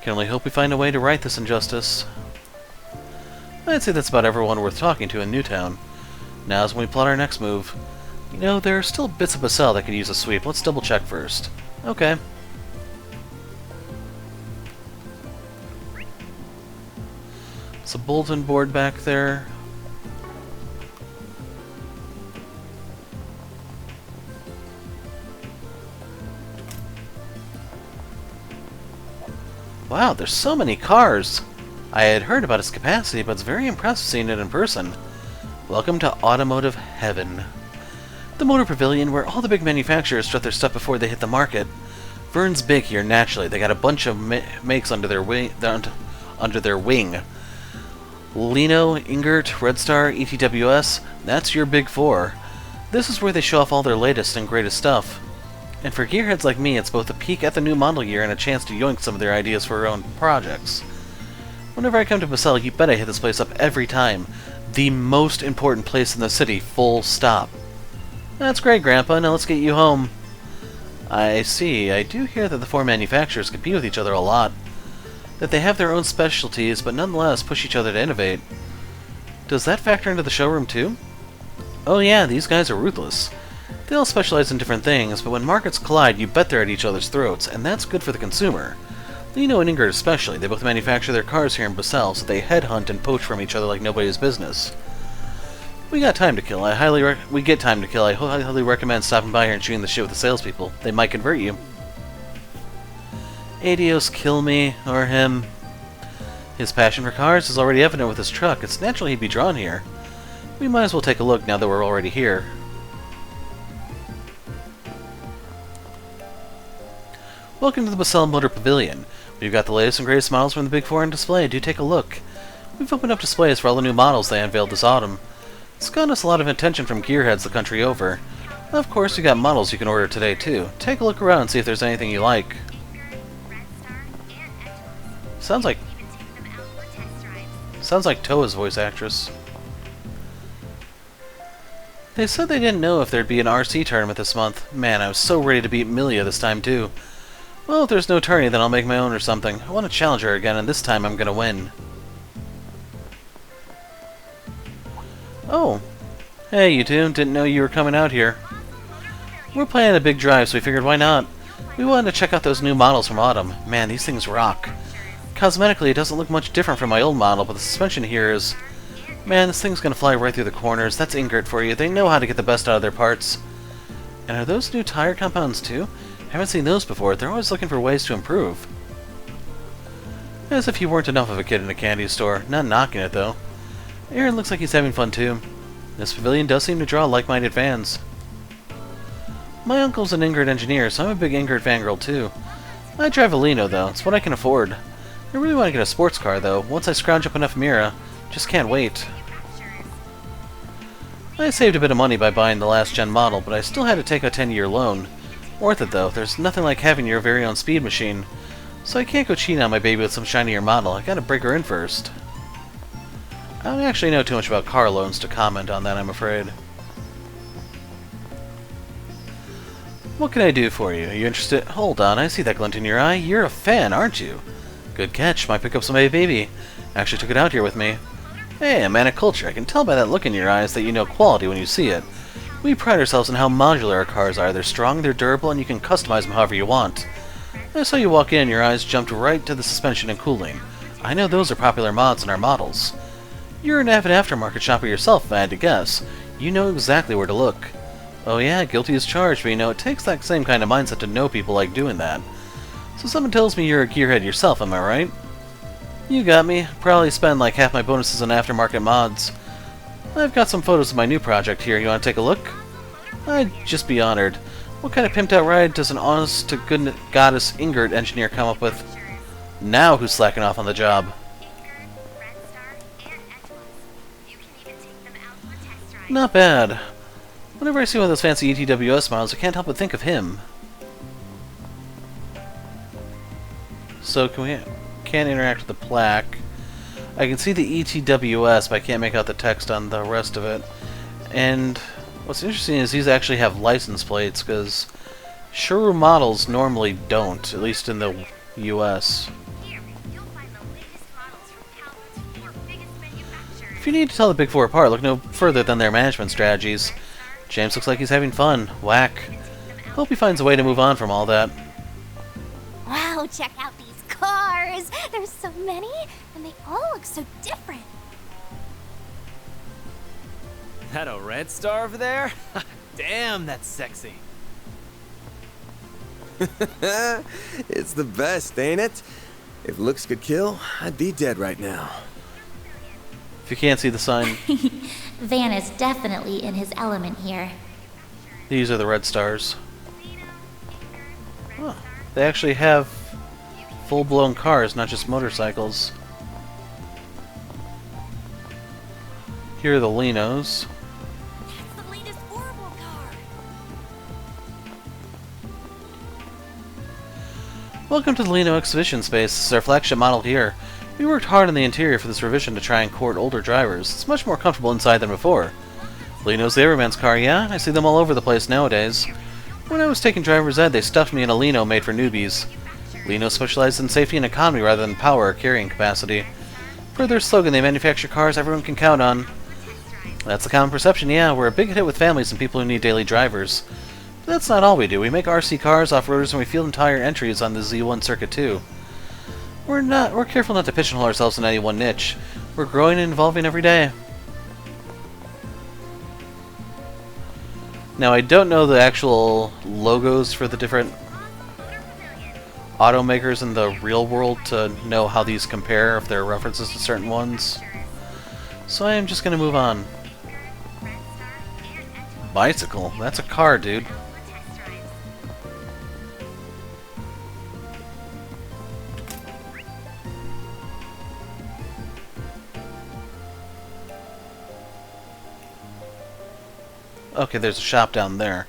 Can only hope we find a way to right this injustice. I'd say that's about everyone worth talking to in Newtown. Now's when we plot our next move. You know, there are still bits of Basel that could use a sweep. Let's double check first. Okay. It's a bulletin board back there. Wow, there's so many cars! I had heard about its capacity, but it's very impressive seeing it in person. Welcome to Automotive Heaven. The motor pavilion where all the big manufacturers strut their stuff before they hit the market. Vern's big here, naturally. They got a bunch of makes under their wing. Lino, Ingert, Red Star, ETWS, that's your big four. This is where they show off all their latest and greatest stuff. And for gearheads like me, it's both a peek at the new model year and a chance to yoink some of their ideas for our own projects. Whenever I come to Basel, you bet I hit this place up every time. The most important place in the city, full stop. That's great, Grandpa. Now let's get you home. I see. I do hear that the four manufacturers compete with each other a lot. That they have their own specialties, but nonetheless push each other to innovate. Does that factor into the showroom too? Oh yeah, these guys are ruthless. They all specialize in different things, but when markets collide, you bet they're at each other's throats, and that's good for the consumer. Lino and Ingrid especially, they both manufacture their cars here in Basel, so they headhunt and poach from each other like nobody's business. We got time to kill. We get time to kill. I highly recommend stopping by here and shooting the shit with the salespeople. They might convert you. Adios kill me, or him. His passion for cars is already evident with his truck. It's natural he'd be drawn here. We might as well take a look now that we're already here. Welcome to the Basel Motor Pavilion. We've got the latest and greatest models from the Big Four on display. Do take a look. We've opened up displays for all the new models they unveiled this autumn. It's gotten us a lot of attention from gearheads the country over. Of course, we got models you can order today too. Take a look around and see if there's anything you like. Sounds like Toa's voice actress. They said they didn't know if there'd be an RC tournament this month. Man, I was so ready to beat Milia this time too. Well, if there's no tourney, then I'll make my own or something. I want to challenge her again, and this time I'm gonna win. Oh. Hey, you two. Didn't know you were coming out here. We're planning a big drive, so we figured why not? We wanted to check out those new models from Autumn. Man, these things rock. Cosmetically, it doesn't look much different from my old model, but the suspension here is... Man, this thing's gonna fly right through the corners. That's Ingrid for you. They know how to get the best out of their parts. And are those new tire compounds too? I haven't seen those before. They're always looking for ways to improve. As if you weren't enough of a kid in a candy store. Not knocking it, though. Aaron looks like he's having fun, too. This pavilion does seem to draw like-minded fans. My uncle's an Ingrid engineer, so I'm a big Ingrid fangirl, too. I drive a Lino, though. It's what I can afford. I really want to get a sports car, though. Once I scrounge up enough Mira. Just can't wait. I saved a bit of money by buying the last-gen model, but I still had to take a 10-year loan. Worth it, though. There's nothing like having your very own speed machine. So I can't go cheating on my baby with some shinier model. I gotta break her in first. I don't actually know too much about car loans to comment on that, I'm afraid. What can I do for you? Are you interested? Hold on, I see that glint in your eye. You're a fan, aren't you? Good catch. Might pick up some of my baby. Actually took it out here with me. Hey, a man of culture. I can tell by that look in your eyes that you know quality when you see it. We pride ourselves on how modular our cars are. They're strong, they're durable, and you can customize them however you want. I saw you walk in and your eyes jumped right to the suspension and cooling. I know those are popular mods in our models. You're an avid aftermarket shopper yourself, if I had to guess. You know exactly where to look. Oh yeah, guilty as charged, but you know, it takes that same kind of mindset to know people like doing that. So someone tells me you're a gearhead yourself, am I right? You got me. Probably spend like half my bonuses on aftermarket mods. I've got some photos of my new project here. You want to take a look? I'd just be honored. What kind of pimped out ride does an honest-to-goodness goddess Ingrid engineer come up with? Now who's slacking off on the job? Not bad. Whenever I see one of those fancy ETWS models, I can't help but think of him. So can't interact with the plaque. I can see the ETWS, but I can't make out the text on the rest of it. And what's interesting is these actually have license plates, because showroom models normally don't, at least in the US. If you need to tell the Big Four apart, look no further than their management strategies. James looks like he's having fun. Whack. Hope he finds a way to move on from all that. Wow, check out these cars! There's so many, and they all look so different. That a red star over there? Damn, that's sexy. It's the best, ain't it? If looks could kill, I'd be dead right now. If you can't see the sign, Van is definitely in his element here. these are the red stars. Oh, they actually have full-blown cars, not just motorcycles. Here are the Linos. That's the latest horrible car. Welcome to the Lino Exhibition Space. This is our flagship model here. We worked hard on the interior for this revision to try and court older drivers. It's much more comfortable inside than before. Lino's the everyman's car, yeah? I see them all over the place nowadays. When I was taking driver's ed, they stuffed me in a Lino made for newbies. Lino specializes in safety and economy rather than power or carrying capacity. Per their slogan, they manufacture cars everyone can count on. That's the common perception, yeah. We're a big hit with families and people who need daily drivers. But that's not all we do. We make RC cars, off-roaders, and we field entire entries on the Z1 circuit too. We're careful not to pigeonhole ourselves in any one niche. We're growing and evolving every day. Now, I don't know the actual logos for the different automakers in the real world to know how these compare, if there are references to certain ones. So I am just going to move on. Bicycle? That's a car, dude. Okay, there's a shop down there.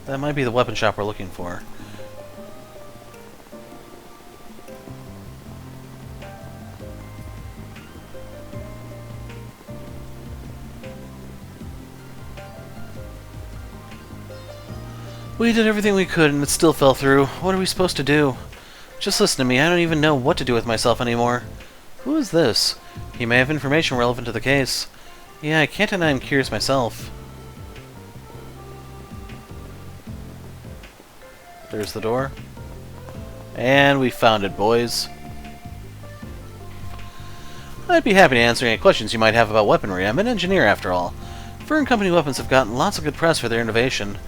That might be the weapon shop we're looking for. We did everything we could and it still fell through. What are we supposed to do? Just listen to me, I don't even know what to do with myself anymore. Who is this? He may have information relevant to the case. Yeah, I can't deny I'm curious myself. There's the door. And we found it, boys. I'd be happy to answer any questions you might have about weaponry. I'm an engineer, after all. Fern Company weapons have gotten lots of good press for their innovation.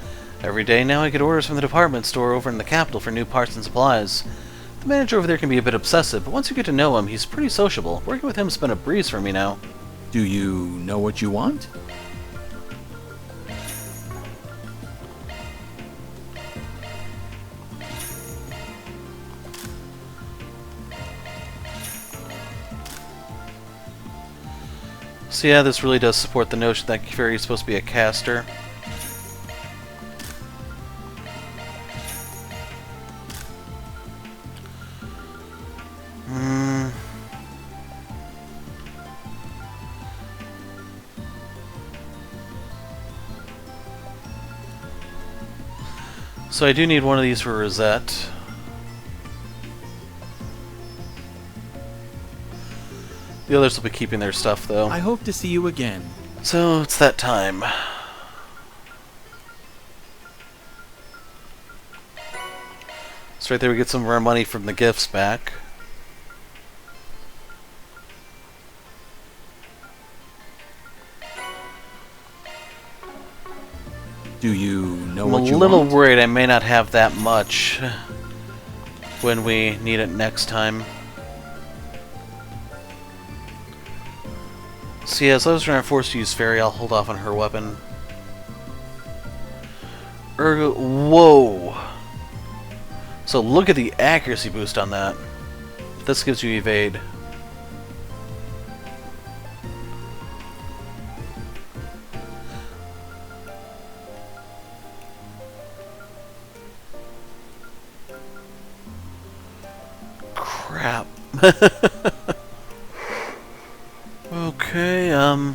Every day now I get orders from the department store over in the capital for new parts and supplies. The manager over there can be a bit obsessive, but once you get to know him, he's pretty sociable. Working with him's been a breeze for me now. Do you know what you want? So yeah, this really does support the notion that Keferi is supposed to be a caster. So I do need one of these for Rosette. The others will be keeping their stuff, though. I hope to see you again. So, it's that time. So right there we get some of our money from the gifts back. Do you know I'm what you a little want? worried I may not have that much when we need it next time. So yeah, as long as we're not forced to use Fairy, I'll hold off on her weapon. Whoa! So look at the accuracy boost on that. This gives you evade. Crap. Okay, I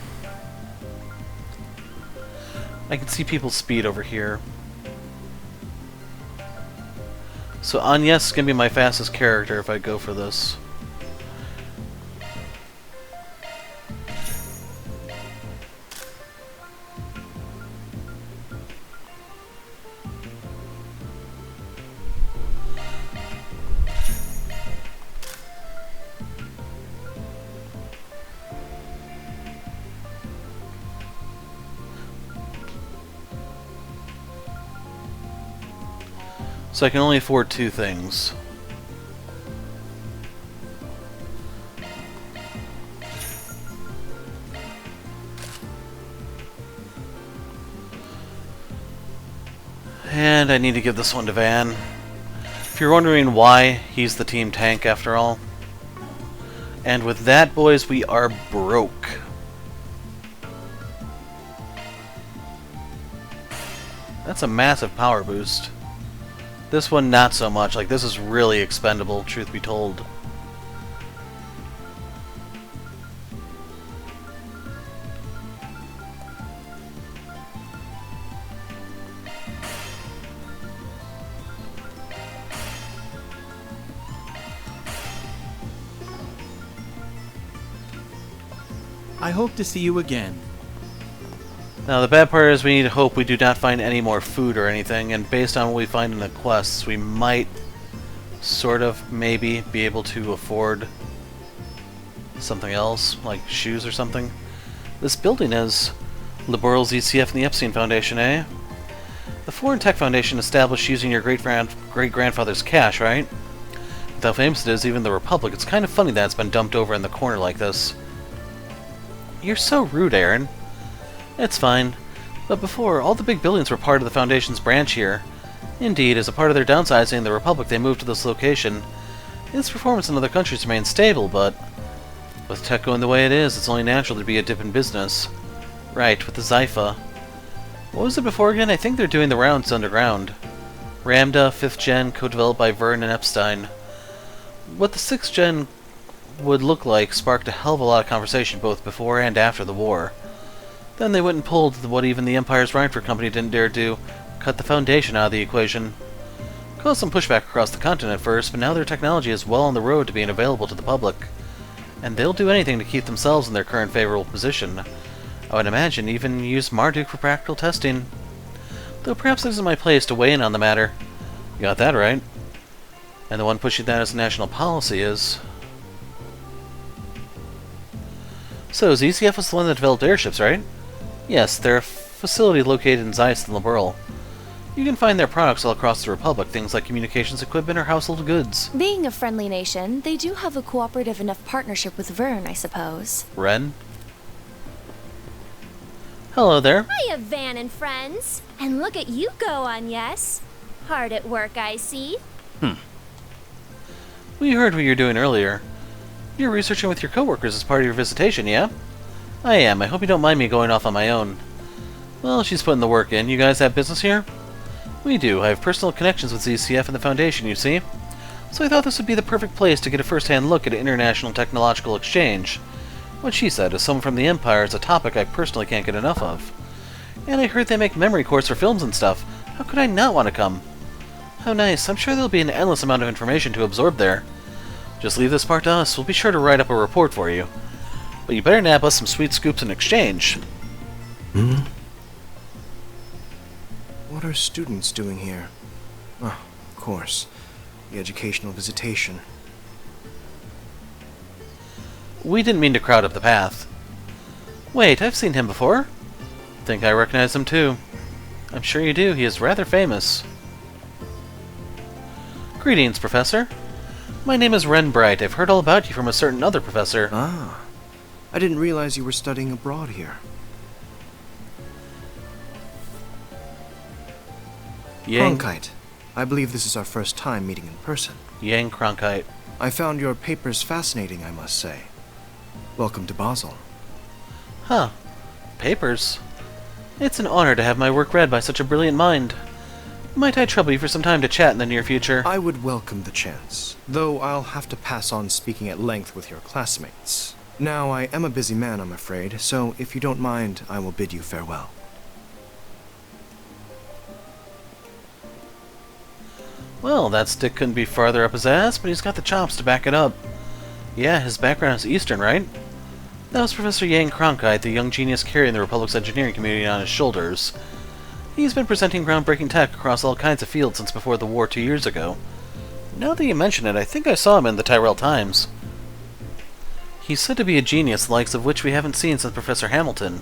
can see people's speed over here. So Agnes is going to be my fastest character if I go for this. So I can only afford two things. And I need to give this one to Van. If you're wondering why he's the team tank after all. And with that, boys, we are broke. That's a massive power boost. This one, not so much. Like, this is really expendable, truth be told. I hope to see you again. Now, the bad part is we need to hope we do not find any more food or anything, and based on what we find in the quests, we might sort of, maybe, be able to afford something else, like shoes or something. This building is Liberal's ECF and the Epstein Foundation, eh? The Foreign Tech Foundation established using your great-grandfather's cash, right? With how famous it is, even the Republic, it's kind of funny that it's been dumped over in the corner like this. You're so rude, Aaron. It's fine. But before, all the big buildings were part of the Foundation's branch here. Indeed, as a part of their downsizing, the Republic, they moved to this location. Its performance in other countries remains stable, but with tech going the way it is, it's only natural to be a dip in business. Right, with the Zypha. What was it before again? I think they're doing the rounds underground. Ramda, 5th Gen, co-developed by Vern and Epstein. What the 6th Gen would look like sparked a hell of a lot of conversation both before and after the war. Then they went and pulled what even the Empire's Rhineford Company didn't dare do, cut the Foundation out of the equation. Caused some pushback across the continent at first, but now their technology is well on the road to being available to the public. And they'll do anything to keep themselves in their current favorable position. I would imagine even use Marduk for practical testing. Though perhaps this is my place to weigh in on the matter. You got that right. And the one pushing that as national policy is... So, ZCF was the one that developed airships, right? Yes, they're a facility located in Zeiss and Liberl. You can find their products all across the Republic, things like communications equipment or household goods. Being a friendly nation, they do have a cooperative enough partnership with Vern, I suppose. Ren? Hello there. Hiya, Van and friends. And look at you go, Agnes. Hard at work, I see. We heard what you were doing earlier. You're researching with your coworkers as part of your visitation, yeah? I am. I hope you don't mind me going off on my own. Well, she's putting the work in. You guys have business here? We do. I have personal connections with ZCF and the Foundation, you see. So I thought this would be the perfect place to get a first-hand look at international technological exchange. What she said, as someone from the Empire, is a topic I personally can't get enough of. And I heard they make memory cores for films and stuff. How could I not want to come? How nice. I'm sure there'll be an endless amount of information to absorb there. Just leave this part to us. We'll be sure to write up a report for you. But you better nab us some sweet scoops in exchange. What are students doing here? Oh, of course. The educational visitation. We didn't mean to crowd up the path. Wait, I've seen him before. Think I recognize him too. I'm sure you do. He is rather famous. Greetings, Professor. My name is Ren Bright. I've heard all about you from a certain other professor. Ah. I didn't realize you were studying abroad here. Cronkite. I believe this is our first time meeting in person. Yang Cronkite. I found your papers fascinating, I must say. Welcome to Basel. Huh. Papers? It's an honor to have my work read by such a brilliant mind. Might I trouble you for some time to chat in the near future? I would welcome the chance, though I'll have to pass on speaking at length with your classmates. Now, I am a busy man, I'm afraid, so if you don't mind, I will bid you farewell. Well, that stick couldn't be farther up his ass, but he's got the chops to back it up. Yeah, his background is Eastern, right? That was Professor Yang Cronkite, the young genius carrying the Republic's engineering community on his shoulders. He's been presenting groundbreaking tech across all kinds of fields since before the war 2 years ago. Now that you mention it, I think I saw him in the Tyrell Times. He's said to be a genius, the likes of which we haven't seen since Professor Hamilton.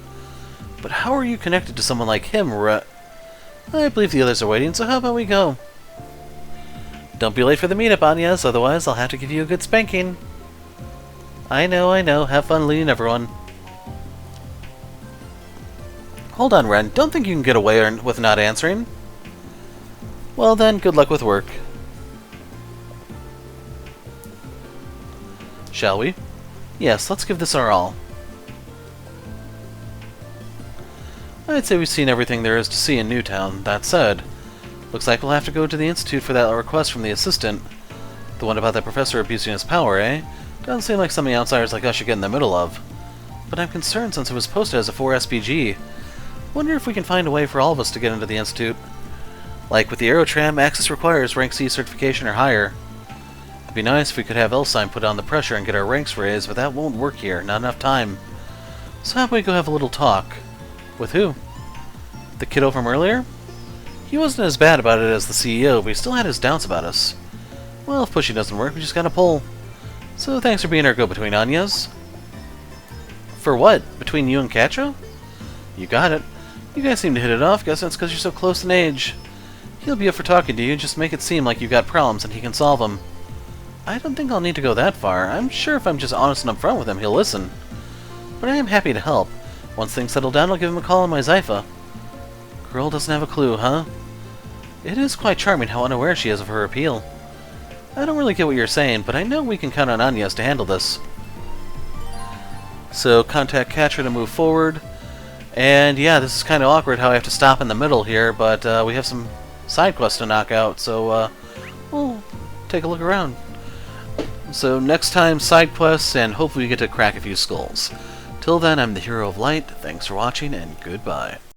But how are you connected to someone like him, I believe the others are waiting, so how about we go? Don't be late for the meetup, Agnes, otherwise I'll have to give you a good spanking. I know. Have fun leading everyone. Hold on, Ren. Don't think you can get away with not answering. Well then, good luck with work. Shall we? Yes, let's give this our all. I'd say we've seen everything there is to see in Newtown. That said, looks like we'll have to go to the Institute for that request from the assistant. The one about that professor abusing his power, eh? Doesn't seem like something outsiders like us should get in the middle of. But I'm concerned since it was posted as a 4 SPG. Wonder if we can find a way for all of us to get into the Institute. Like with the Aerotram, access requires rank C certification or higher. It'd be nice if we could have Elsign put on the pressure and get our ranks raised, but that won't work here. Not enough time. So how about we go have a little talk? With who? The kiddo from earlier? He wasn't as bad about it as the CEO, but he still had his doubts about us. Well, if pushing doesn't work, we just gotta pull. So thanks for being our go-between, Agnes. For what? Between you and Catra? You got it. You guys seem to hit it off. Guess that's because you're so close in age. He'll be up for talking to you. Just make it seem like you've got problems and he can solve them. I don't think I'll need to go that far. I'm sure if I'm just honest and upfront with him, he'll listen. But I am happy to help. Once things settle down, I'll give him a call on my Zypha. Girl doesn't have a clue, huh? It is quite charming how unaware she is of her appeal. I don't really get what you're saying, but I know we can count on Agnes to handle this. So, contact Catra to move forward. And yeah, this is kind of awkward how I have to stop in the middle here, but we have some side quests to knock out, so we'll take a look around. So next time, side quests, and hopefully we get to crack a few skulls. Till then, I'm the Hero of Light. Thanks for watching, and goodbye.